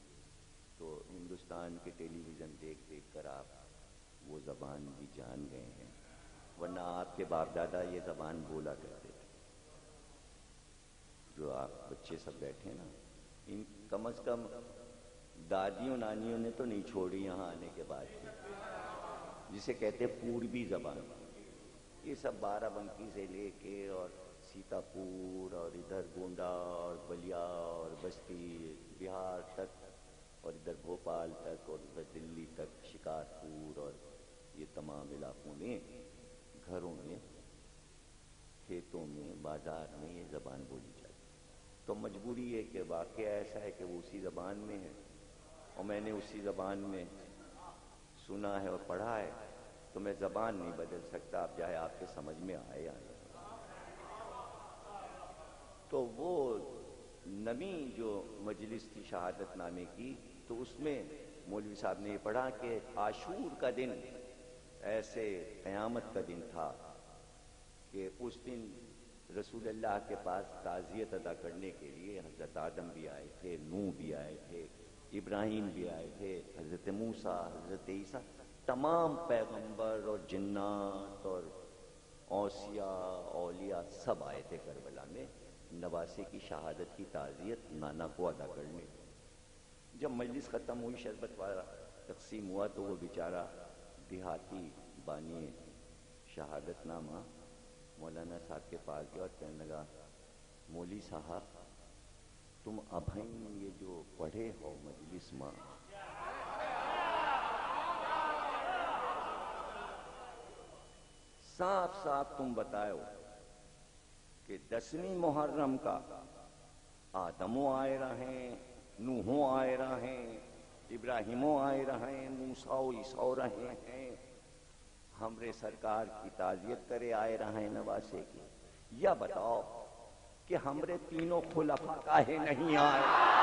تو ہندوستان کے ٹیلی ویژن دیکھ دیکھ کر آپ وہ زبان بھی جان گئے ہیں، ورنہ آپ کے باپ دادا یہ زبان بولا کرتے تھے. جو آپ بچے سب بیٹھے نا، ان کم از کم دادیوں نانیوں نے تو نہیں چھوڑی یہاں آنے کے بعد کی، جسے کہتے پوربی زبان. یہ سب 12 بنکی سے لے کے اور سیتاپور اور ادھر گونڈا اور بلیا اور بستی بہار تک اور ادھر بھوپال تک اور ادھر دلی تک شکارپور اور یہ تمام علاقوں میں گھروں میں کھیتوں میں بازار میں یہ زبان بولی جاتی. تو مجبوری ہے کہ واقعہ ایسا ہے کہ وہ اسی زبان میں ہے اور میں نے اسی زبان میں سنا ہے اور پڑھا ہے، تو میں زبان نہیں بدل سکتا، اب چاہے آپ کے سمجھ میں آئے یا نہیں. تو وہ نمی جو مجلس تھی شہادت نامے کی، تو اس میں مولوی صاحب نے یہ پڑھا کہ عاشور کا دن ایسے قیامت کا دن تھا کہ اس دن رسول اللہ کے پاس تعزیت ادا کرنے کے لیے حضرت آدم بھی آئے تھے، نوح بھی آئے تھے، ابراہیم بھی آئے تھے، حضرت موسیٰ، حضرت عیسیٰ، تمام پیغمبر اور جنات اور اوصیاء اولیاء سب آئے تھے کربلا میں نواسے کی شہادت کی تعزیت نانا کو ادا کرنے. جب مجلس ختم ہوئی، شربت والا تقسیم ہوا، تو وہ بیچارہ دیہاتی بانی شہادت نامہ مولانا صاحب کے پاس گیا اور کہنے لگا، مولوی صاحب تم ابھیں یہ جو پڑھے ہو مجلس ماں، صاف صاف تم بتاؤ کہ 10ویں محرم کا آدموں آئے رہیں، نوحوں آئے رہیں، ابراہیموں آئے رہیں، موسیٰ و عیسیٰ رہے ہیں، ہمرے سرکار کی تعزیت کرے آئے رہیں نواسے کی، یا بتاؤ کہ ہمرے تینوں خلفاء کاہے نہیں آئے؟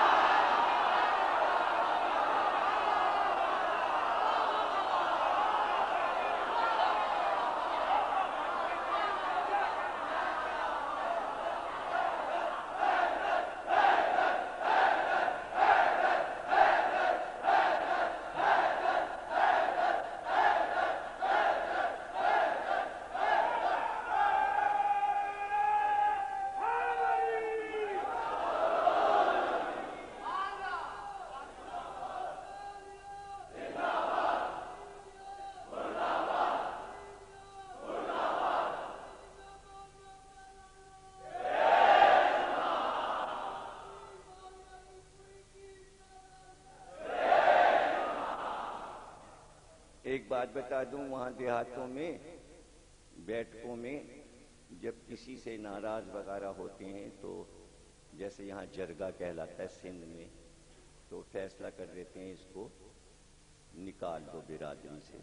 ایک بات بتا دوں، وہاں دیہاتوں میں بیٹھکوں میں جب کسی سے ناراض وغیرہ ہوتے ہیں تو جیسے یہاں جرگہ کہلاتا ہے سندھ میں، تو فیصلہ کر دیتے ہیں اس کو نکال دو برادری سے،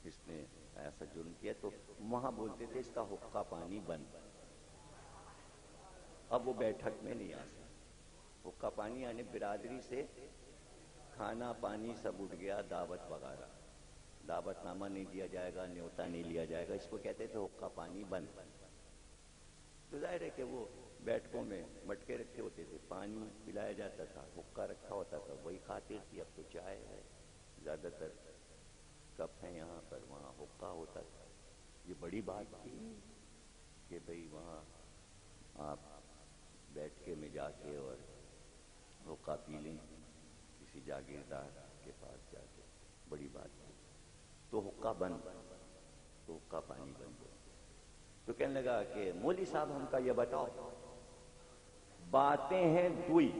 اس نے ایسا جرم کیا، تو وہاں بولتے تھے اس کا حقہ پانی بند. اب وہ بیٹھک میں نہیں آ سکتا، حقہ پانی یعنی برادری سے کھانا پانی سب اٹھ گیا، دعوت وغیرہ، دعوت نامہ نہیں دیا جائے گا، نیوتا نہیں لیا جائے گا، اس کو کہتے تھے حقہ پانی بند. تو ظاہر ہے کہ وہ بیٹھکوں میں مٹکے رکھے ہوتے تھے، پانی پلایا جاتا تھا، حقہ رکھا ہوتا تھا، وہی کھاتے تھی. اب تو چائے ہے، زیادہ تر کپ ہیں یہاں پر، وہاں حقہ ہوتا تھا. یہ بڑی بات تھی کہ بھئی وہاں آپ بیٹھکے میں جا کے اور حقہ پی لیں کسی جاگیردار کے پاس جا کے، بڑی بات تھی. تو حقہ بند، تو حقہ پانی بند. تو کہنے لگا کہ مولوی صاحب ہم کا یہ بتاؤ، باتیں ہیں دوئی،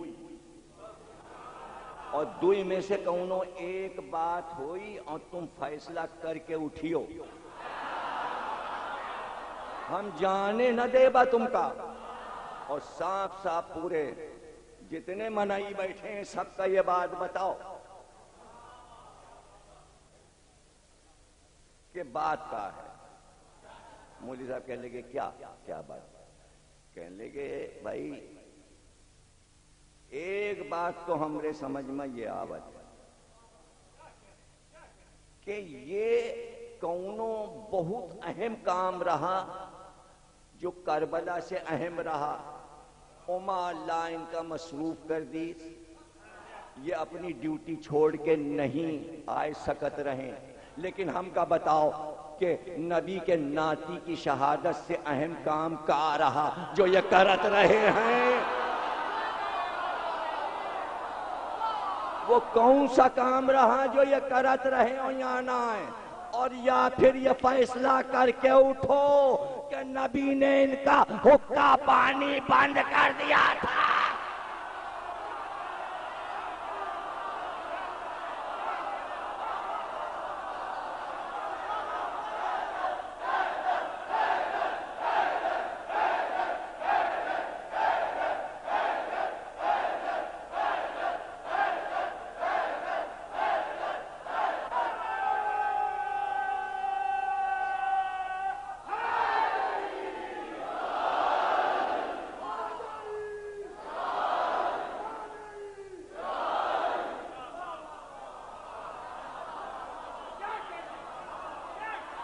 اور دوئی میں سے کونوں ایک بات ہوئی اور تم فیصلہ کر کے اٹھیو، ہم جانے نہ دے با تم کا. اور صاف صاف پورے جتنے منائی بیٹھے ہیں سب کا یہ بات بتاؤ کہ بات کا ہے. مولوی صاحب کہنے لگے کیا بات؟ کہنے لگے بھائی ایک بات تو ہمارے سمجھ میں یہ آوت ہے کہ یہ کونوں بہت اہم کام رہا جو کربلا سے اہم رہا، اما اللہ ان کا مصروف کر دی، یہ اپنی ڈیوٹی چھوڑ کے نہیں آئے سکت رہیں. لیکن ہم کا بتاؤ کہ نبی کے ناتی کی شہادت سے اہم کام کا رہا جو یہ کرت رہے ہیں؟ وہ کون سا کام رہا جو یہ کرت رہے اور یہاں نہ آئے؟ اور یا پھر یہ فیصلہ کر کے اٹھو کہ نبی نے ان کا حقہ پانی بند کر دیا تھا۔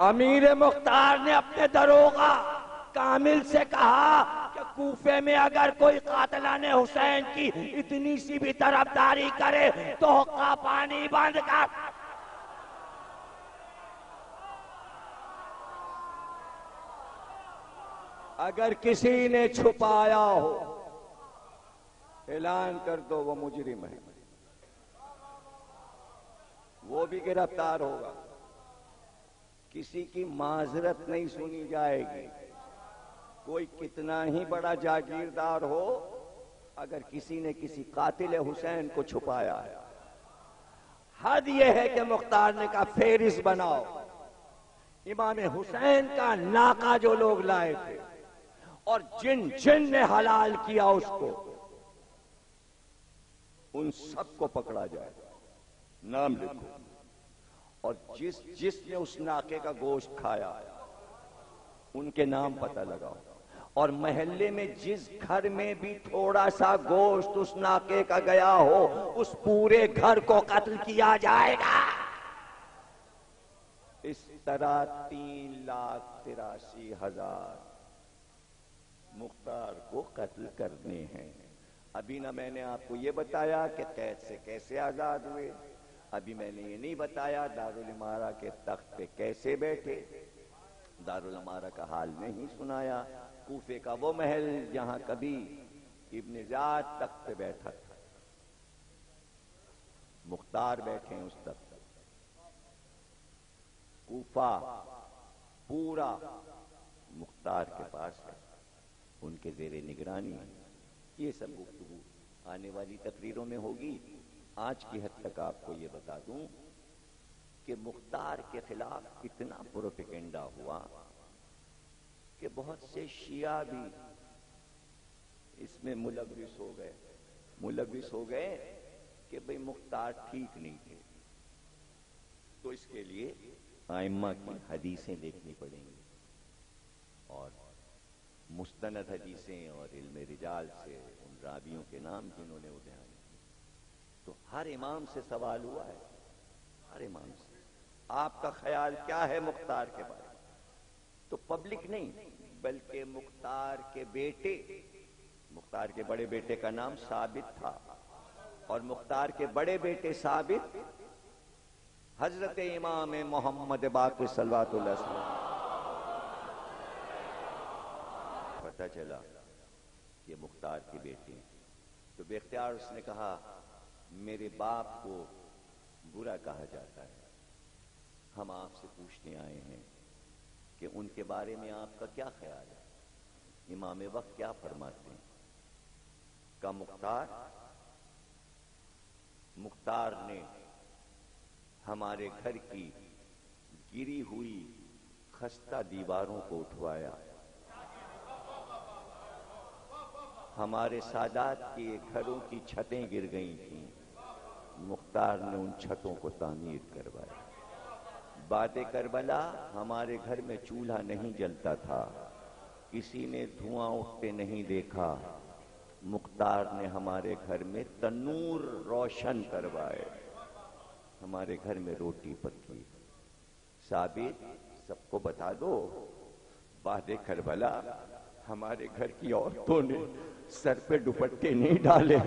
امیر مختار نے اپنے داروغہ کامل سے کہا کہ کوفے میں اگر کوئی قاتلان حسین کی اتنی سی بھی طرفداری کرے تو حقہ پانی بند کر۔ اگر کسی نے چھپایا ہو اعلان کر دو وہ مجرم ہے، وہ بھی گرفتار ہوگا۔ کسی کی معذرت نہیں سنی جائے گی، کوئی کتنا ہی بڑا جاگیردار ہو، اگر کسی نے کسی قاتل حسین کو چھپایا ہے۔ حد یہ ہے کہ مختار نے کہا فہرست بناؤ امام حسین کا ناقہ جو لوگ لائے تھے اور جن نے حلال کیا اس کو، ان سب کو پکڑا جائے، نام لکھو، اور جس نے اس ناقے کا گوشت کھایا ان کے نام پتہ لگاؤ، اور محلے میں جس گھر میں بھی تھوڑا سا گوشت اس ناقے کا گیا ہو اس پورے گھر کو قتل کیا جائے گا۔ اس طرح 3,83,000 مختار کو قتل کرنے ہیں۔ ابھی نہ میں نے آپ کو یہ بتایا کہ قید سے کیسے آزاد ہوئے، ابھی میں نے یہ نہیں بتایا دارالامارہ کے تخت پہ کیسے بیٹھے، دارالامارہ کا حال نہیں سنایا، کوفے کا وہ محل جہاں کبھی ابن زیاد تخت پہ بیٹھا تھا، مختار بیٹھے ہیں اس تخت پہ، کوفہ پورا مختار کے پاس ہے، ان کے زیر نگرانی ہے۔ یہ سب گفتگو آنے والی تقریروں میں ہوگی۔ آج کی حد تک آپ کو یہ بتا دوں کہ مختار کے خلاف اتنا پروپیگنڈا ہوا کہ بہت سے شیعہ بھی اس میں ملوث ہو گئے کہ بھئی مختار ٹھیک نہیں تھے، تو اس کے لیے ائمہ کی حدیثیں دیکھنی پڑیں گی، اور مستند حدیثیں اور علم رجال سے ان راویوں کے نام جنہوں نے وہ بیان کیے۔ تو ہر امام سے سوال ہوا ہے، ہر امام سے آپ کا خیال کیا ہے مختار کے بارے میں؟ تو پبلک نہیں بلکہ مختار کے بیٹے، مختار کے بڑے بیٹے کا نام ثابت تھا، اور مختار کے بڑے بیٹے ثابت حضرت امام محمد باقر صلوات اللہ علیہ وسلم۔ پتہ چلا یہ مختار کی بیٹی، تو بے اختیار اس نے کہا میرے باپ کو برا کہا جاتا ہے، ہم آپ سے پوچھنے آئے ہیں کہ ان کے بارے میں آپ کا کیا خیال ہے، امام وقت کیا فرماتے ہیں؟ کا مختار نے ہمارے گھر کی گری ہوئی خستہ دیواروں کو اٹھوایا، ہمارے سادات کے گھروں کی چھتیں گر گئی تھیں، مختار نے ان چھتوں کو تعمیر کروایا۔ بعد کربلا ہمارے گھر میں چولہا نہیں جلتا تھا، کسی نے دھواں اٹھتے نہیں دیکھا، مختار نے ہمارے گھر میں تنور روشن کروائے، ہمارے گھر میں روٹی پکی۔ ثابت سب کو بتا دو، بعد کربلا ہمارے گھر کی عورتوں نے سر پہ دوپٹے نہیں ڈالے،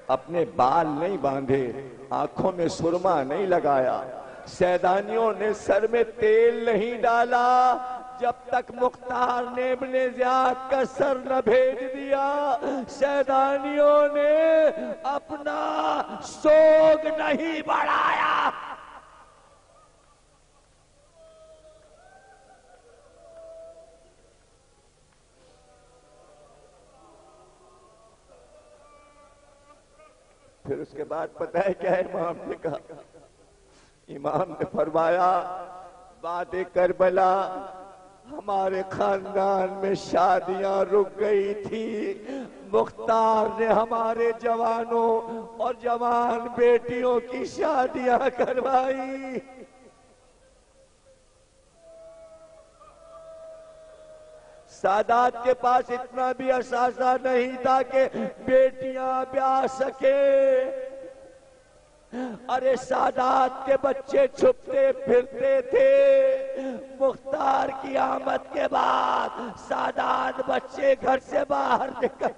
اپنے بال نہیں باندھے، آنکھوں میں سرما نہیں لگایا، سیدانیوں نے سر میں تیل نہیں ڈالا، جب تک مختار نے ابن زیاد کا سر نہ بھیج دیا سیدانیوں نے اپنا سوگ نہیں بڑھایا۔ پھر اس کے بعد پتہ ہے کیا امام نے کہا؟ امام نے فرمایا بعد کربلا ہمارے خاندان میں شادیاں رک گئی تھی، مختار نے ہمارے جوانوں اور جوان بیٹیوں کی شادیاں کروائی۔ سادات کے پاس اتنا بھی اثاثہ نہیں تھا کہ بیٹیاں بیاہ سکے۔ ارے سادات کے بچے چھپتے پھرتے تھے، مختار کی آمد کے بعد سادات بچے گھر سے باہر نکل۔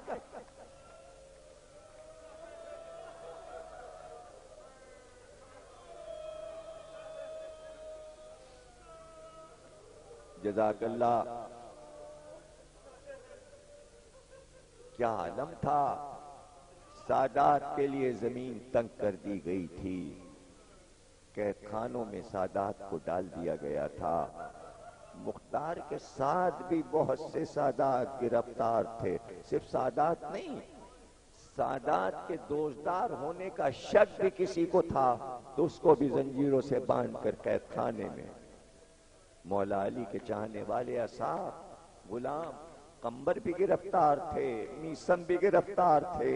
جزاک اللہ۔ کیا عالم تھا، سادات کے لیے زمین تنگ کر دی گئی تھی، قید خانوں میں سادات کو ڈال دیا گیا تھا۔ مختار کے ساتھ بھی بہت سے سادات گرفتار تھے، صرف سادات نہیں، سادات کے دوزدار ہونے کا شک بھی کسی کو تھا تو اس کو بھی زنجیروں سے باندھ کر قید خانے میں۔ مولا علی کے چاہنے والے اصحاب، غلام قمبر بھی گرفتار تھے، میسم بھی گرفتار تھے،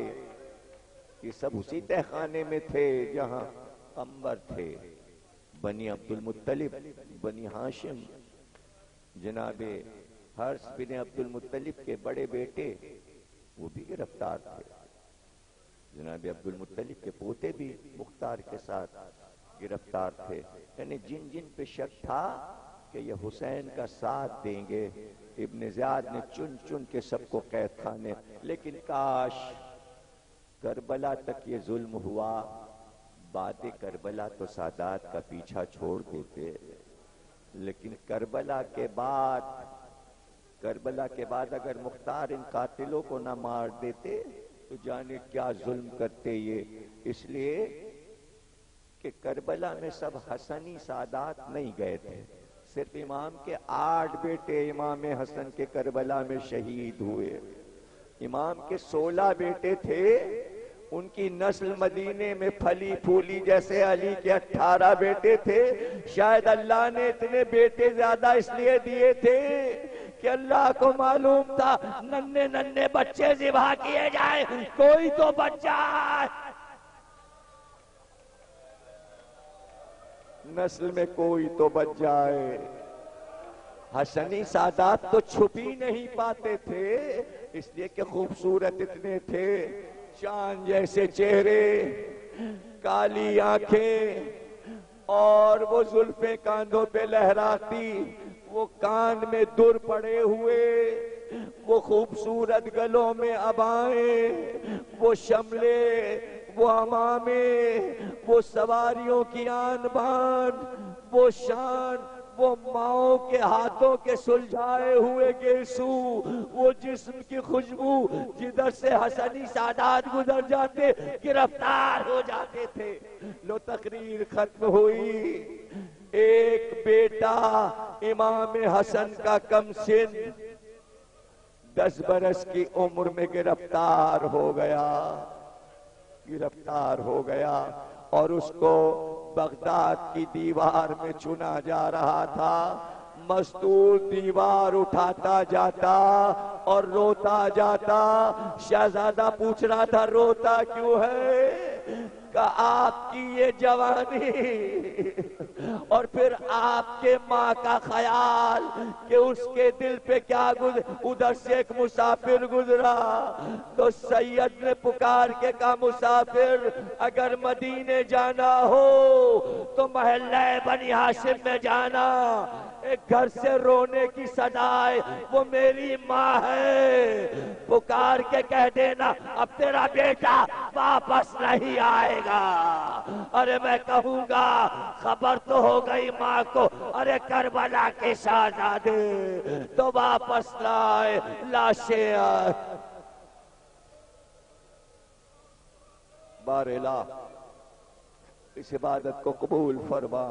یہ سب اسی تہ خانے میں تھے جہاں قمبر تھے۔ بنی عبد المطلب، بنی ہاشم، جناب حرث بن عبد المطلب کے بڑے بیٹے وہ بھی گرفتار تھے۔ جناب عبد المطلب کے پوتے بھی مختار کے ساتھ گرفتار تھے۔ یعنی جن جن پہ شک تھا کہ یہ حسین کا ساتھ دیں گے، ابن زیاد نے چن چن کے سب کو قید خانے۔ لیکن کاش کربلا تک یہ ظلم ہوا، بعد کربلا تو سادات کا پیچھا چھوڑ دیتے، لیکن کربلا کے بعد اگر مختار ان قاتلوں کو نہ مار دیتے تو جانے کیا ظلم کرتے یہ۔ اس لیے کہ کربلا میں سب حسنی سادات نہیں گئے تھے، صرف امام کے 8 بیٹے امام حسن کے کربلا میں شہید ہوئے۔ امام کے 16 بیٹے تھے، ان کی نسل مدینے میں پھلی پھولی، جیسے علی کے 18 بیٹے تھے۔ شاید اللہ نے اتنے بیٹے زیادہ اس لیے دیے تھے کہ اللہ کو معلوم تھا ننھے ننھے بچے ذبح کیے جائیں، کوئی تو بچ جائے، نسل میں کوئی تو بچ جائے۔ حسنی سادات تو چھپ ہی نہیں پاتے تھے، اس لیے کہ خوبصورت اتنے تھے، چاند جیسے چہرے، کالی آنکھیں، اور وہ زلفیں کاندھوں پہ لہراتی، وہ کان میں در پڑے ہوئے، وہ خوبصورت گلوں میں عبائیں، وہ شملے، وہ امامے، وہ سواریوں کی آن بان، وہ شان، وہ ماؤں کے ہاتھوں کے سلجھائے ہوئے گیسو، وہ جسم کی خوشبو، جدھر سے حسنی سادات گزر جاتے گرفتار ہو جاتے تھے۔ لو تقریر ختم ہوئی، ایک بیٹا امام حسن کا کم سن 10 برس کی عمر میں گرفتار ہو گیا اور اس کو بغداد کی دیوار میں چنا جا رہا تھا۔ مستور دیوار اٹھاتا جاتا اور روتا جاتا۔ شہزادہ پوچھ رہا تھا روتا کیوں ہے؟ کہ آپ کی یہ جوانی اور پھر آپ کے ماں کا خیال کہ اس کے دل پہ کیا ادھر سے ایک مسافر گزرا تو سید نے پکار کے کہا مسافر اگر مدینے جانا ہو تو محلہ بنی ہاشم میں جانا، ایک گھر سے رونے کی صدائے وہ میری ماں ہے، پکار کے کہہ دینا اب تیرا بیٹا واپس نہیں آئے گا۔ ارے میں کہوں گا خبر تو ہو گئی ماں کو، ارے کربلا کے شہزادے تو واپس لائے، لاشیں آئے۔ بار الہ اس عبادت کو قبول فرما،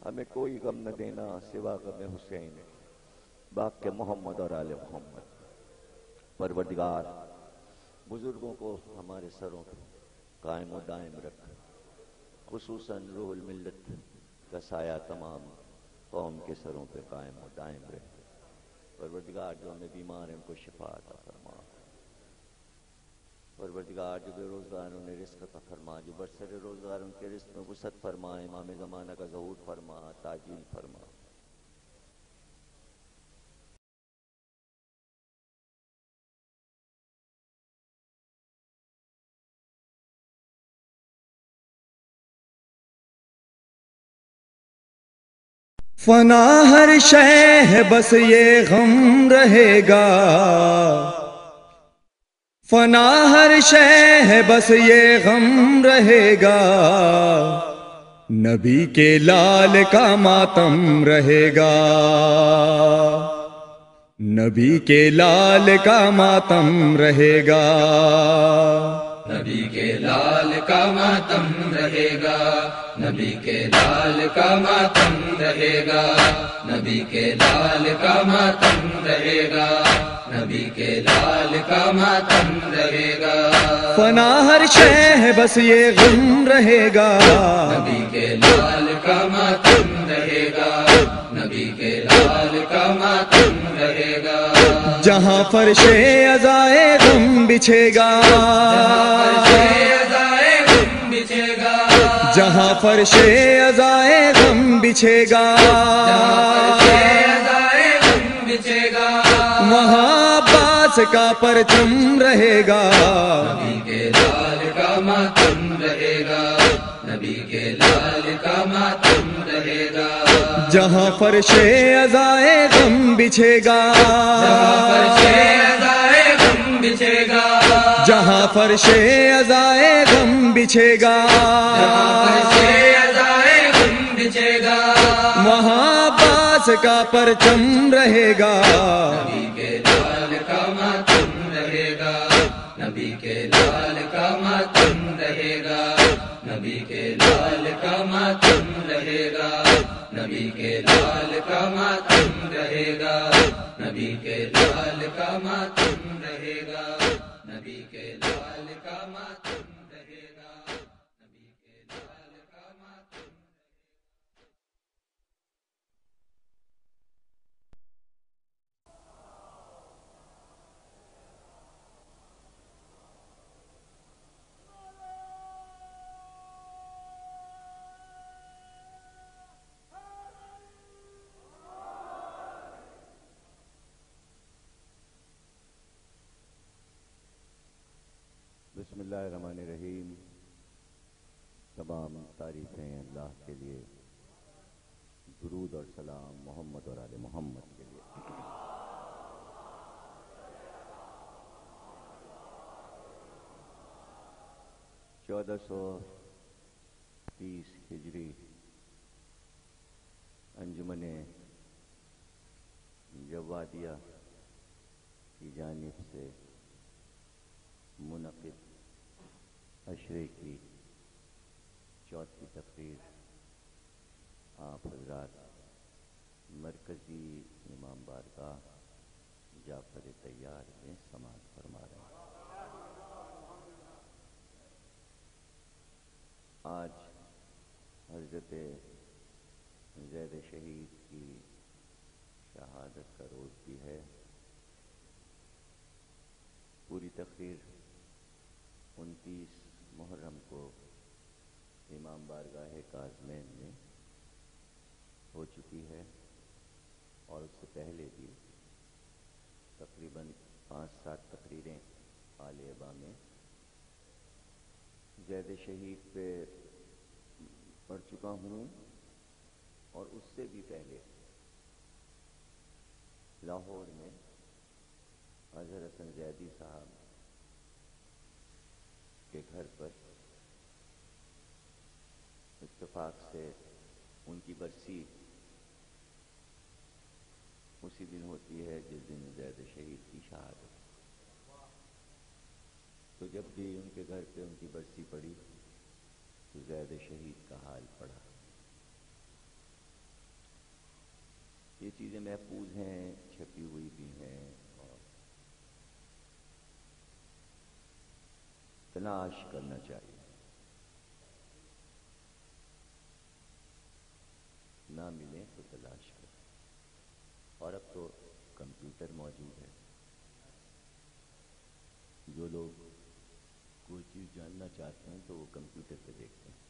ہمیں کوئی غم نہ دینا سوا غم حسین باقی محمد اور آل محمد۔ پروردگار بزرگوں کو ہمارے سروں پہ قائم و دائم رکھ، خصوصاً روح الملت کا سایہ تمام قوم کے سروں پہ قائم و دائم رہے۔ پروردگار جو ہمیں بیمار ہیں ان کو شفا عطا فرما، پروردگار جو بے روزگاروں نے رزق عطا فرما، جو برسر روزگاروں کے رزق میں وسعت فرما، امام زمانہ کا ظہور فرما، تعجیل فرما۔ فنا ہر شے ہے بس یہ غم رہے گا، فنا ہر شے ہے بس یہ غم رہے گا، نبی کے لال کا ماتم رہے گا، نبی کے لال کا ماتم رہے گا، نبی کے لال کا ماتم رہے گا، نبی کے لال کا ماتم رہے گا، نبی کے لال کا ماتم رہے گا، نبی کے لال کا ماتم رہے گا، فنا ہر شے ہے بس یہ غم رہے گا، نبی کے لال کا ماتم رہے گا، نبی کے لال کا ماتم رہے گا، جہاں فرش عزائے غم بچھے گا، جہاں فرش عزائے غم بچھے گا، وہاں عباس کا پرچم رہے گا، نبی کے لال کا ماتم رہے گا، نبی کے لال کا ماتم رہے گا، جہاں فرش عزائے غم بچھے گا، جہاں فرش عزائے غم بچھے گا، وہاں عباس کا پرچم رہے گا، نبی کے لال کا ماتم رہے گا، نبی کے لال کا ماتم رہے گا، نبی کے لال کا ماتم رہے گا، نبی کے لال کا ماتم رہے گا، نبی کے لال کا ماتم رہے گا، نبی کے لال کا ماتم رہے گا، نبی کے لال کا ماتم۔ بسم اللہ الرحمن الرحیم۔ تمام تعریفیں اللہ کے لیے، درود اور سلام محمد اور آل محمد کے لیے۔ 1430 ہجری انجمن جوادیہ کی جانب سے منعقد عشرے کی چوتھی تقریر آپ حضرات مرکزی امام بارگاہ جعفر طیار میں سماعت فرما رہے ہیں۔ آج حضرت زید شہید کی شہادت کا روز بھی ہے۔ پوری تقریر 29 محرم کو امام بارگاہ کاظمین میں ہو چکی ہے، اور اس سے پہلے بھی تقریباً 5-7 تقریریں آل ابا میں زید شہید پہ پڑھ چکا ہوں، اور اس سے بھی پہلے لاہور میں اظہر حسن زیدی صاحب کے گھر پر اتفاق سے ان کی برسی اسی دن ہوتی ہے جس دن زید شہید کی شہادت۔ تو جب بھی ان کے گھر پہ ان کی برسی پڑی تو زید شہید کا حال پڑا۔ یہ چیزیں محفوظ ہیں، چھپی ہوئی بھی ہیں، اور تلاش کرنا چاہیے۔ جو لوگ کوئی چیز جاننا چاہتے ہیں تو وہ کمپیوٹر پہ دیکھتے ہیں.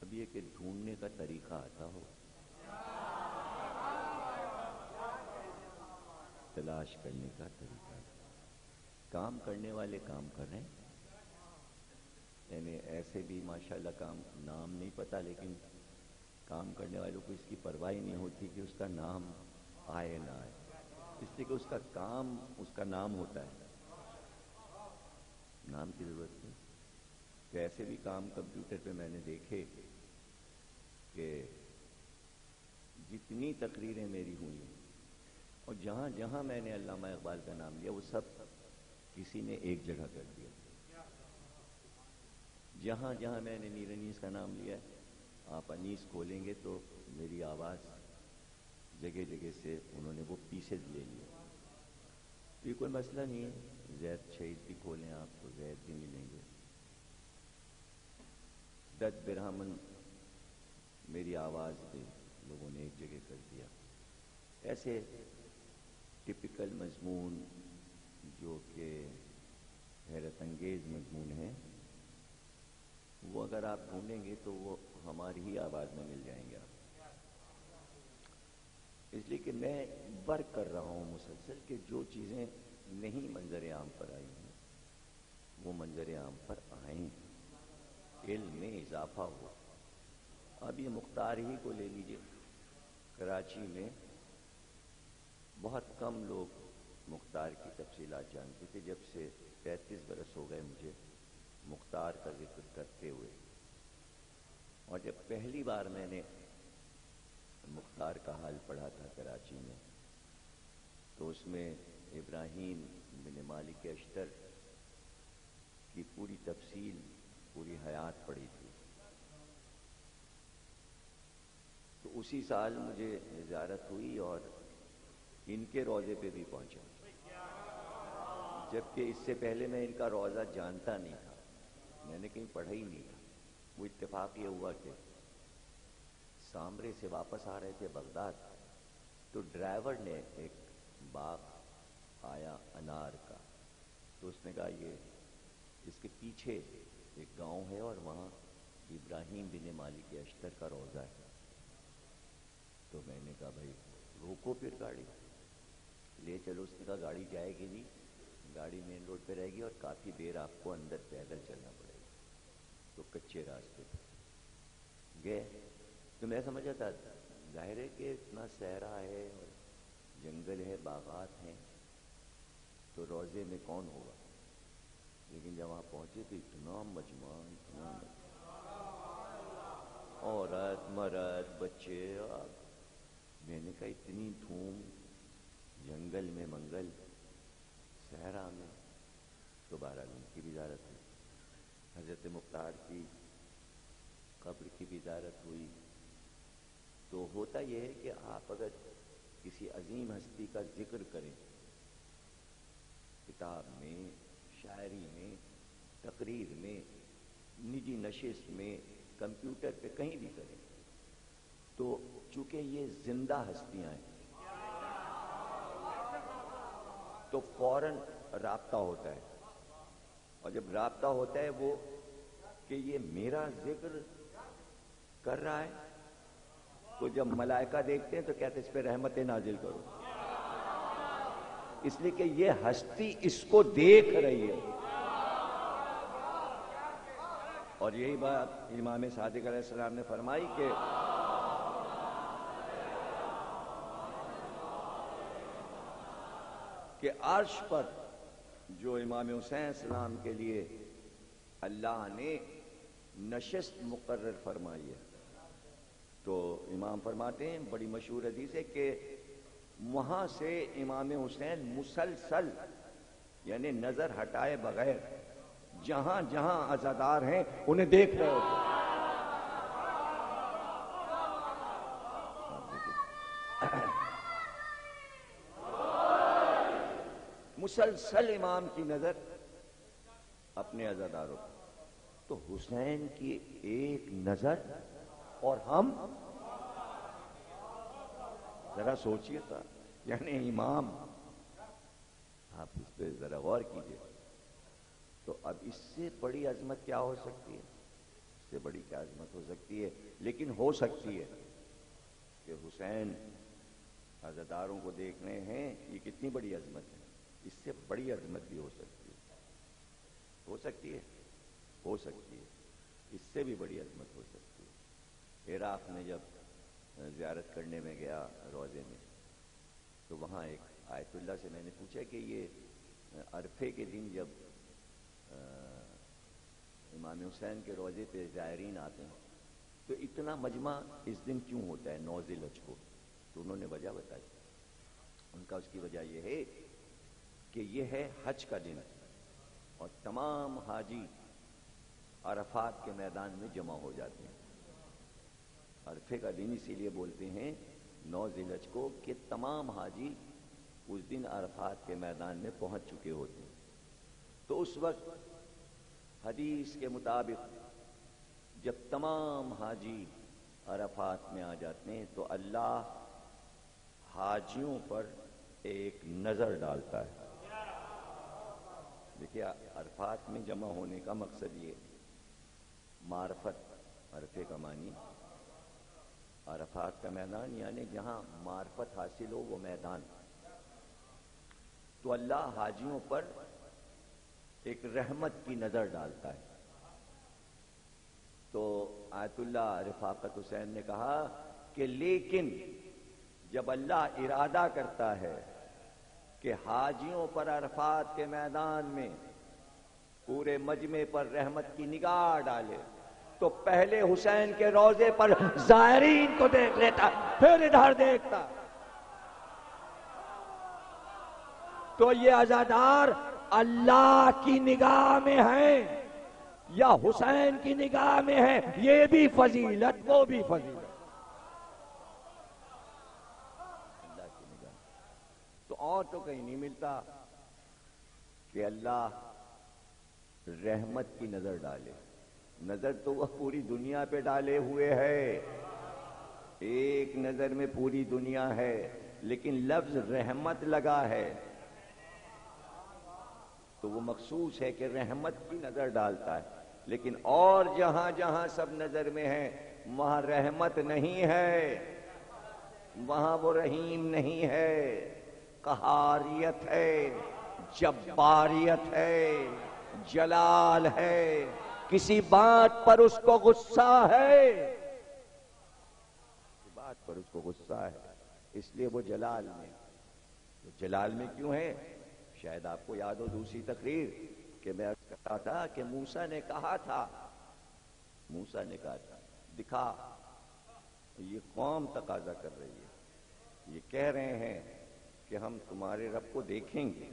اب یہ کہ ڈھونڈنے کا طریقہ آتا ہو, تلاش کرنے کا طریقہ. کام کرنے والے کام کر رہے ہیں, یعنی ایسے بھی ماشاءاللہ کام نام نہیں پتا, لیکن کام کرنے والوں کو اس کی پرواہ نہیں ہوتی کہ اس کا نام آئے نہ آئے, اس لیے کہ اس کا کام اس کا نام ہوتا ہے, نام کی ضرورت نہیں. تو ایسے بھی کام کمپیوٹر پہ میں نے دیکھے کہ جتنی تقریریں میری ہوئی اور جہاں جہاں میں نے علامہ اقبال کا نام لیا وہ سب کسی نے ایک جگہ کر دیا. جہاں جہاں میں نے میر انیس کا نام لیا, آپ انیس کھولیں گے تو میری آواز جگہ جگہ سے انہوں نے وہ پیسز لے لیے. یہ کوئی مسئلہ نہیں ہے, زید شہید بھی کھولیں آپ تو زید بھی ملیں گے. دت برہمن میری آواز بھی لوگوں نے ایک جگہ کر دیا. ایسے ٹپیکل مضمون جو کہ حیرت انگیز مضمون ہیں, وہ اگر آپ ڈھونڈیں گے تو وہ ہماری ہی آواز میں مل جائیں گے آپ. اس لیے کہ میں ورک کر رہا ہوں مسلسل کہ جو چیزیں نہیں منظر عام پر آئی ہیں وہ منظر عام پر آئیں, علم میں اضافہ ہو. اب یہ مختار ہی کو لے لیجئے, کراچی میں بہت کم لوگ مختار کی تفصیلات جانتے تھے. جب سے 35 برس ہو گئے مجھے مختار کا ذکر کرتے ہوئے, اور جب پہلی بار میں نے مختار کا حال پڑھا تھا کراچی میں تو اس میں ابراہیم بن مالک اشتر کی پوری تفصیل, پوری حیات پڑھی تھی. تو اسی سال مجھے زیارت ہوئی اور ان کے روضے پہ بھی پہنچا, جبکہ اس سے پہلے میں ان کا روضہ جانتا نہیں تھا, میں نے کہیں پڑھا ہی نہیں تھا. وہ اتفاق یہ ہوا کہ سامرے سے واپس آ رہے تھے بغداد, تو ڈرائیور نے ایک باغ آیا انار کا, تو اس نے کہا یہ اس کے پیچھے ایک گاؤں ہے اور وہاں ابراہیم بن مالک اشتر کا روضہ ہے. تو میں نے کہا بھائی روکو پھر گاڑی, لے چلو. اس نے کہا گاڑی جائے گی نہیں, گاڑی مین روڈ پہ رہے گی اور کافی دیر آپ کو اندر پیدل چلنا پڑے گا. تو کچے راستے پہ گئے تو میں سمجھا تھا ظاہر ہے کہ اتنا صحرا ہے اور جنگل ہے, باغات ہیں, تو روضے میں کون ہوگا. لیکن جب وہاں پہنچے تو اتنا مجمع, اتنا عورت مرد بچے, میں نے کہا اتنی دھوم, جنگل میں منگل, صحرا میں. تو بہرحال ان کی بھی زیارت ہوئی, حضرت مختار کی قبر کی بھی زیارت ہوئی. تو ہوتا یہ ہے کہ آپ اگر کسی عظیم ہستی کا ذکر کریں, کتاب میں, شاعری میں, تقریر میں, نجی نشست میں, کمپیوٹر پہ کہیں بھی کریں, تو چونکہ یہ زندہ ہستیاں ہیں تو فوراً رابطہ ہوتا ہے. اور جب رابطہ ہوتا ہے وہ کہ یہ میرا ذکر کر رہا ہے, تو جب ملائکہ دیکھتے ہیں تو کہتے ہیں اس پہ رحمت نازل کرو, اس لیے کہ یہ ہستی اس کو دیکھ رہی ہے. اور یہی بات امام صادق علیہ السلام نے فرمائی کہ عرش پر جو امام حسین السلام کے لیے اللہ نے نشست مقرر فرمائی ہے, تو امام فرماتے ہیں, بڑی مشہور حدیث ہے کہ وہاں سے امام حسین مسلسل یعنی نظر ہٹائے بغیر جہاں جہاں عزادار ہیں انہیں دیکھ رہے ہوتے. مسلسل امام کی نظر اپنے عزاداروں پر. تو حسین کی ایک نظر اور ہم, ذرا سوچئے تھا, یعنی امام آپ اس پہ ذرا غور کیجئے. تو اب اس سے بڑی عظمت کیا ہو سکتی ہے؟ اس سے بڑی کیا عظمت ہو سکتی ہے؟ لیکن ہو سکتی ہے کہ حسین عزاداروں کو دیکھ رہے ہیں، یہ کتنی بڑی عظمت ہے. اس سے بڑی عظمت بھی ہو سکتی ہے. ہو سکتی ہے، ہو سکتی ہے. اس سے بھی بڑی عظمت ہو سکتی ہے. عراق میں جب زیارت کرنے میں گیا روضے میں، تو وہاں ایک آیت اللہ سے میں نے پوچھا کہ یہ عرفے کے دن جب امام حسین کے روضے پہ زائرین آتے ہیں تو اتنا مجمع اس دن کیوں ہوتا ہے 9 ذی الحجہ کو؟ تو انہوں نے وجہ بتائی. ان کا اس کی وجہ یہ ہے کہ یہ ہے حج کا دن اور تمام حاجی عرفات کے میدان میں جمع ہو جاتے ہیں. عرفے کا دن اسی لیے بولتے ہیں 9 ذی الحجہ کو کہ تمام حاجی اس دن عرفات کے میدان میں پہنچ چکے ہوتے ہیں. تو اس وقت حدیث کے مطابق جب تمام حاجی عرفات میں آ جاتے ہیں تو اللہ حاجیوں پر ایک نظر ڈالتا ہے. دیکھیے عرفات میں جمع ہونے کا مقصد یہ معرفت، عرفے کا معنی عرفات کا میدان، یعنی جہاں معرفت حاصل ہو وہ میدان. تو اللہ حاجیوں پر ایک رحمت کی نظر ڈالتا ہے. تو آیت اللہ رفاقت حسین نے کہا کہ لیکن جب اللہ ارادہ کرتا ہے کہ حاجیوں پر عرفات کے میدان میں پورے مجمع پر رحمت کی نگاہ ڈالے تو پہلے حسین کے روضے پر زائرین کو دیکھ لیتا، پھر ادھر دیکھتا. تو یہ عزادار اللہ کی نگاہ میں ہیں یا حسین کی نگاہ میں ہیں، یہ بھی فضیلت وہ بھی فضیلت. اللہ کی نگاہ تو اور تو کہیں نہیں ملتا کہ اللہ رحمت کی نظر ڈالے. نظر تو وہ پوری دنیا پہ ڈالے ہوئے ہے، ایک نظر میں پوری دنیا ہے، لیکن لفظ رحمت لگا ہے تو وہ مخصوص ہے کہ رحمت کی نظر ڈالتا ہے. لیکن اور جہاں جہاں سب نظر میں ہیں وہاں رحمت نہیں ہے، وہاں وہ رحیم نہیں ہے، قہاریت ہے، جباریت ہے، جلال ہے، کسی بات پر اس کو غصہ ہے، کسی بات پر اس کو غصہ ہے، اس لیے وہ جلال میں. تو جلال میں کیوں ہے؟ شاید آپ کو یاد ہو دوسری تقریر کہ میں کہا تھا کہ موسیٰ نے کہا تھا دکھا. یہ قوم تقاضا کر رہی ہے، یہ کہہ رہے ہیں کہ ہم تمہارے رب کو دیکھیں گے.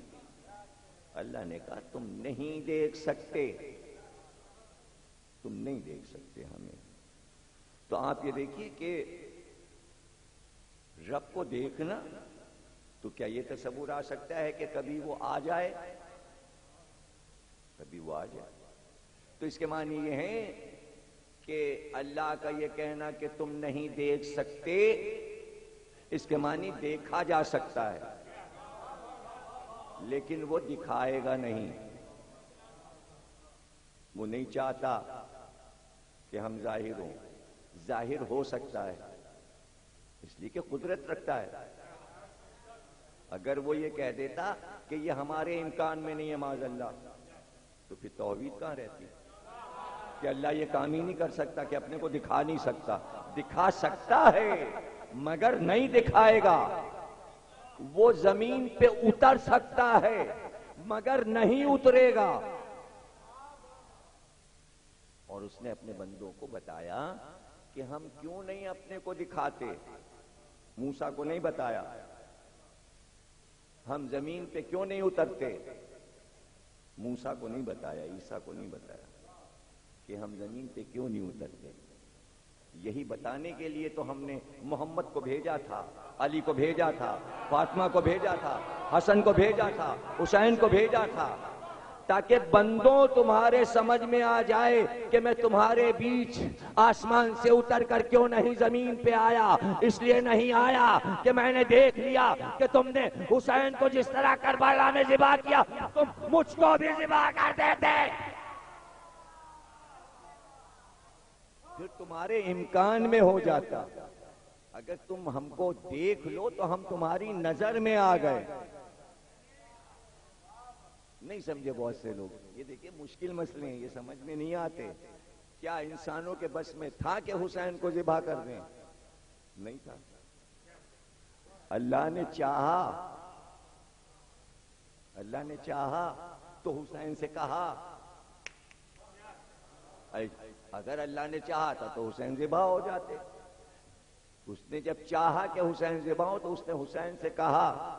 اللہ نے کہا تم نہیں دیکھ سکتے، تم نہیں دیکھ سکتے ہمیں. تو آپ یہ دیکھیے کہ رب کو دیکھنا تو کیا یہ تصور آ سکتا ہے کہ کبھی وہ آ جائے، کبھی وہ آ جائے. تو اس کے معنی یہ ہے کہ اللہ کا یہ کہنا کہ تم نہیں دیکھ سکتے، اس کے معنی دیکھا جا سکتا ہے لیکن وہ دکھائے گا نہیں. وہ نہیں چاہتا کہ ہم ظاہر ہوں. ظاہر ہو سکتا ہے اس لیے کہ قدرت رکھتا ہے. اگر وہ یہ کہہ دیتا کہ یہ ہمارے امکان میں نہیں ہے معاذ اللہ، تو پھر توحید کہاں رہتی کہ اللہ یہ کام ہی نہیں کر سکتا کہ اپنے کو دکھا نہیں سکتا. دکھا سکتا ہے مگر نہیں دکھائے گا. وہ زمین پہ اتر سکتا ہے مگر نہیں اترے گا. اور اس نے اپنے بندوں کو بتایا کہ ہم کیوں نہیں اپنے کو دکھاتے. موسیٰ کو نہیں بتایا ہم زمین پہ کیوں نہیں اترتے. موسیٰ کو نہیں بتایا، عیسیٰ کو نہیں بتایا کہ ہم زمین پہ کیوں نہیں اترتے. یہی بتانے کے لیے تو ہم نے محمد کو بھیجا تھا، علی کو بھیجا تھا، فاطمہ کو بھیجا تھا، حسن کو بھیجا تھا، حسین کو بھیجا تھا. تاکہ بندوں تمہارے سمجھ میں آ جائے کہ میں تمہارے بیچ آسمان سے اتر کر کیوں نہیں زمین پہ آیا. اس لیے نہیں آیا کہ میں نے دیکھ لیا کہ تم نے حسین کو جس طرح کربلا میں ذبح کیا تم مجھ کو بھی ذبح کر دیتے. پھر تمہارے امکان میں ہو جاتا. اگر تم ہم کو دیکھ لو تو ہم تمہاری نظر میں آ گئے. نہیں سمجھے بہت سے لوگ. یہ دیکھیں مشکل مسئلے ہیں, یہ سمجھ میں نہیں آتے. کیا انسانوں کے بس میں تھا کہ حسین کو ذبح کر دیں؟ نہیں تھا. اللہ نے چاہا, اللہ نے چاہا تو حسین سے کہا. اگر اللہ نے چاہا تھا تو حسین ذبح ہو جاتے. اس نے جب چاہا کہ حسین ذبح ہو تو اس نے حسین سے کہا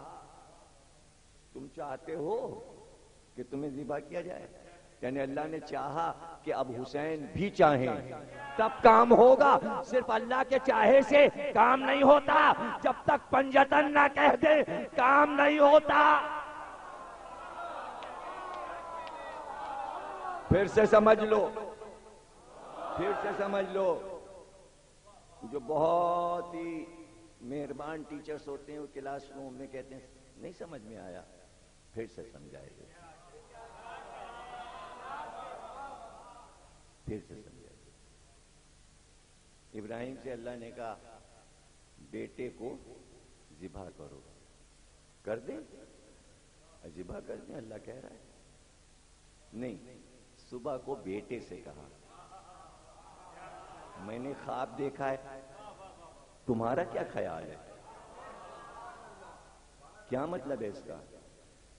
تم چاہتے ہو کہ تمہیں ذبح کیا جائے؟ یعنی اللہ نے چاہا کہ اب حسین بھی چاہیں تب کام ہوگا. صرف اللہ کے چاہے سے کام نہیں ہوتا. جب تک پنجتن نہ کہہ دے کام نہیں ہوتا. پھر سے سمجھ لو, پھر سے سمجھ لو. جو بہت ہی مہربان ٹیچرز ہوتے ہیں وہ کلاس روم میں کہتے ہیں نہیں سمجھ میں آیا, پھر سے سمجھائے گا, پھر سے سمجھائے گا. ابراہیم سے اللہ نے کہا بیٹے کو ذبح کرو, کر دیں, ذبح کر دیں. اللہ کہہ رہا ہے نہیں. صبح کو بیٹے سے کہا میں نے خواب دیکھا ہے, تمہارا کیا خیال ہے؟ کیا مطلب ہے اس کا؟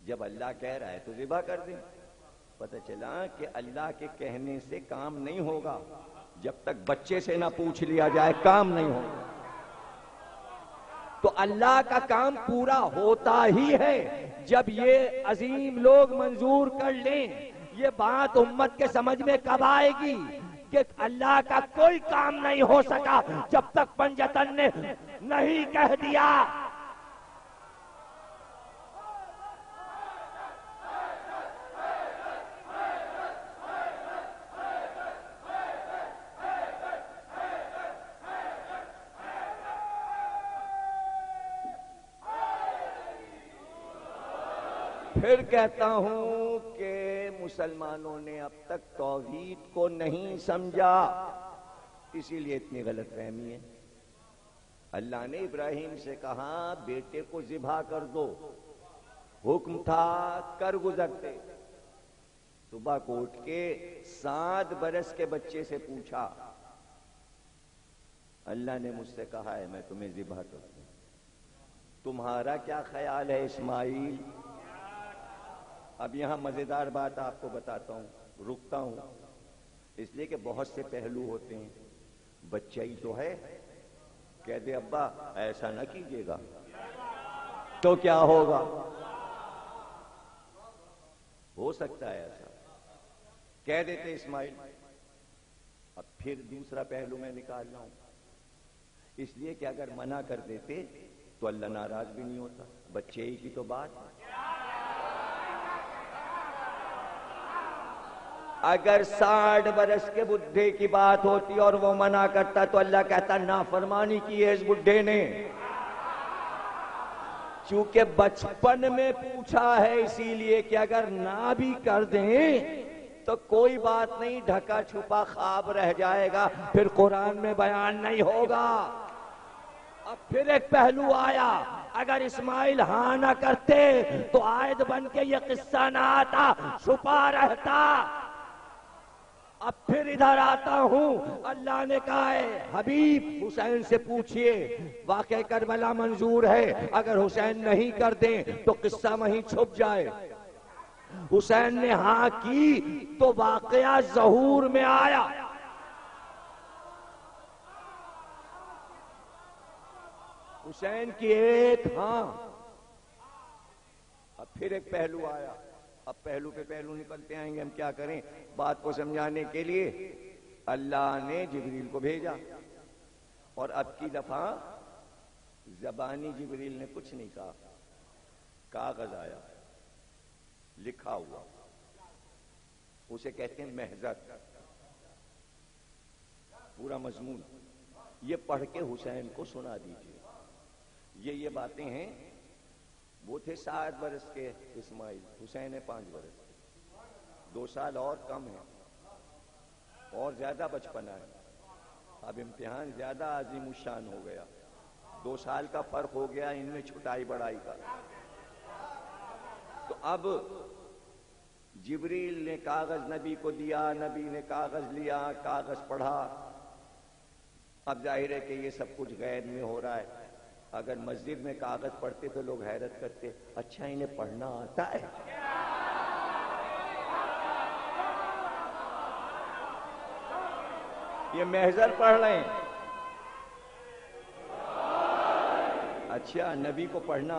جب اللہ کہہ رہا ہے تو ذبح کر دیں. پتہ چلا کہ اللہ کے کہنے سے کام نہیں ہوگا. جب تک بچے سے نہ پوچھ لیا جائے کام نہیں ہوگا. تو اللہ کا کام پورا ہوتا ہی ہے جب یہ عظیم لوگ منظور کر لیں. یہ بات امت کے سمجھ میں کب آئے گی کہ اللہ کا کوئی کام نہیں ہو سکا جب تک پنجتن نے نہیں کہہ دیا. پھر کہتا ہوں کہ مسلمانوں نے اب تک توحید کو نہیں سمجھا, اسی لیے اتنی غلط فہمی ہے. اللہ نے ابراہیم سے کہا بیٹے کو ذبح کر دو, حکم تھا کر گزرتے. صبح کو اٹھ کے 7 برس کے بچے سے پوچھا اللہ نے مجھ سے کہا ہے میں تمہیں ذبح کر دوں, تمہارا کیا خیال ہے اسماعیل؟ اب یہاں مزیدار بات آپ کو بتاتا ہوں, رکتا ہوں اس لیے کہ بہت سے پہلو ہوتے ہیں. بچہ ہی تو ہے, کہہ دے ابا ایسا نہ کیجیے گا تو کیا ہوگا؟ ہو سکتا ہے ایسا, کہہ دیتے اسماعیل. اب پھر دوسرا پہلو میں نکال رہا ہوں, اس لیے کہ اگر منع کر دیتے تو اللہ ناراض بھی نہیں ہوتا. بچے ہی کی تو بات ہے. اگر 60 برس کے بڈھے کی بات ہوتی اور وہ منع کرتا تو اللہ کہتا نافرمانی کی ہے اس بڈھے نے. چونکہ بچپن میں پوچھا ہے اسی لیے کہ اگر نہ بھی کر دیں تو کوئی بات نہیں, ڈھکا چھپا خواب رہ جائے گا, پھر قرآن میں بیان نہیں ہوگا. اب پھر ایک پہلو آیا, اگر اسماعیل ہاں نہ کرتے تو عائد بن کے یہ قصہ نہ آتا, چھپا رہتا. اب پھر ادھر آتا ہوں, اللہ نے کہا ہے حبیب حسین سے پوچھئے, واقعہ کربلا منظور ہے, اگر حسین نہیں کر دیں تو قصہ وہیں چھپ جائے. حسین نے ہاں کی تو واقعہ ظہور میں آیا. حسین کی ایک ہاں. اب پھر ایک پہلو آیا. اب پہلو پہ پہلو نکلتے آئیں گے, ہم کیا کریں بات کو سمجھانے کے لیے. اللہ نے جبریل کو بھیجا, اور اب کی دفعہ زبانی جبریل نے کچھ نہیں کہا, کاغذ آیا لکھا ہوا اسے کہتے ہیں محضر، پورا مضمون یہ پڑھ کے حسین کو سنا دیجیے۔ یہ باتیں ہیں۔ وہ تھے 7 برس کے اسماعیل، حسین 5 برس کے، 2 سال اور کم ہے، اور زیادہ بچپنا ہے۔ اب امتحان زیادہ عظیم الشان ہو گیا، 2 سال کا فرق ہو گیا ان میں چھٹائی بڑائی کا۔ تو اب جبریل نے کاغذ نبی کو دیا، نبی نے کاغذ لیا، کاغذ پڑھا۔ اب ظاہر ہے کہ یہ سب کچھ غیب میں ہو رہا ہے۔ اگر مسجد میں کاغذ پڑھتے تو لوگ حیرت کرتے، اچھا انہیں پڑھنا آتا ہے؟ یہ محضر پڑھ رہے ہیں، اچھا نبی کو پڑھنا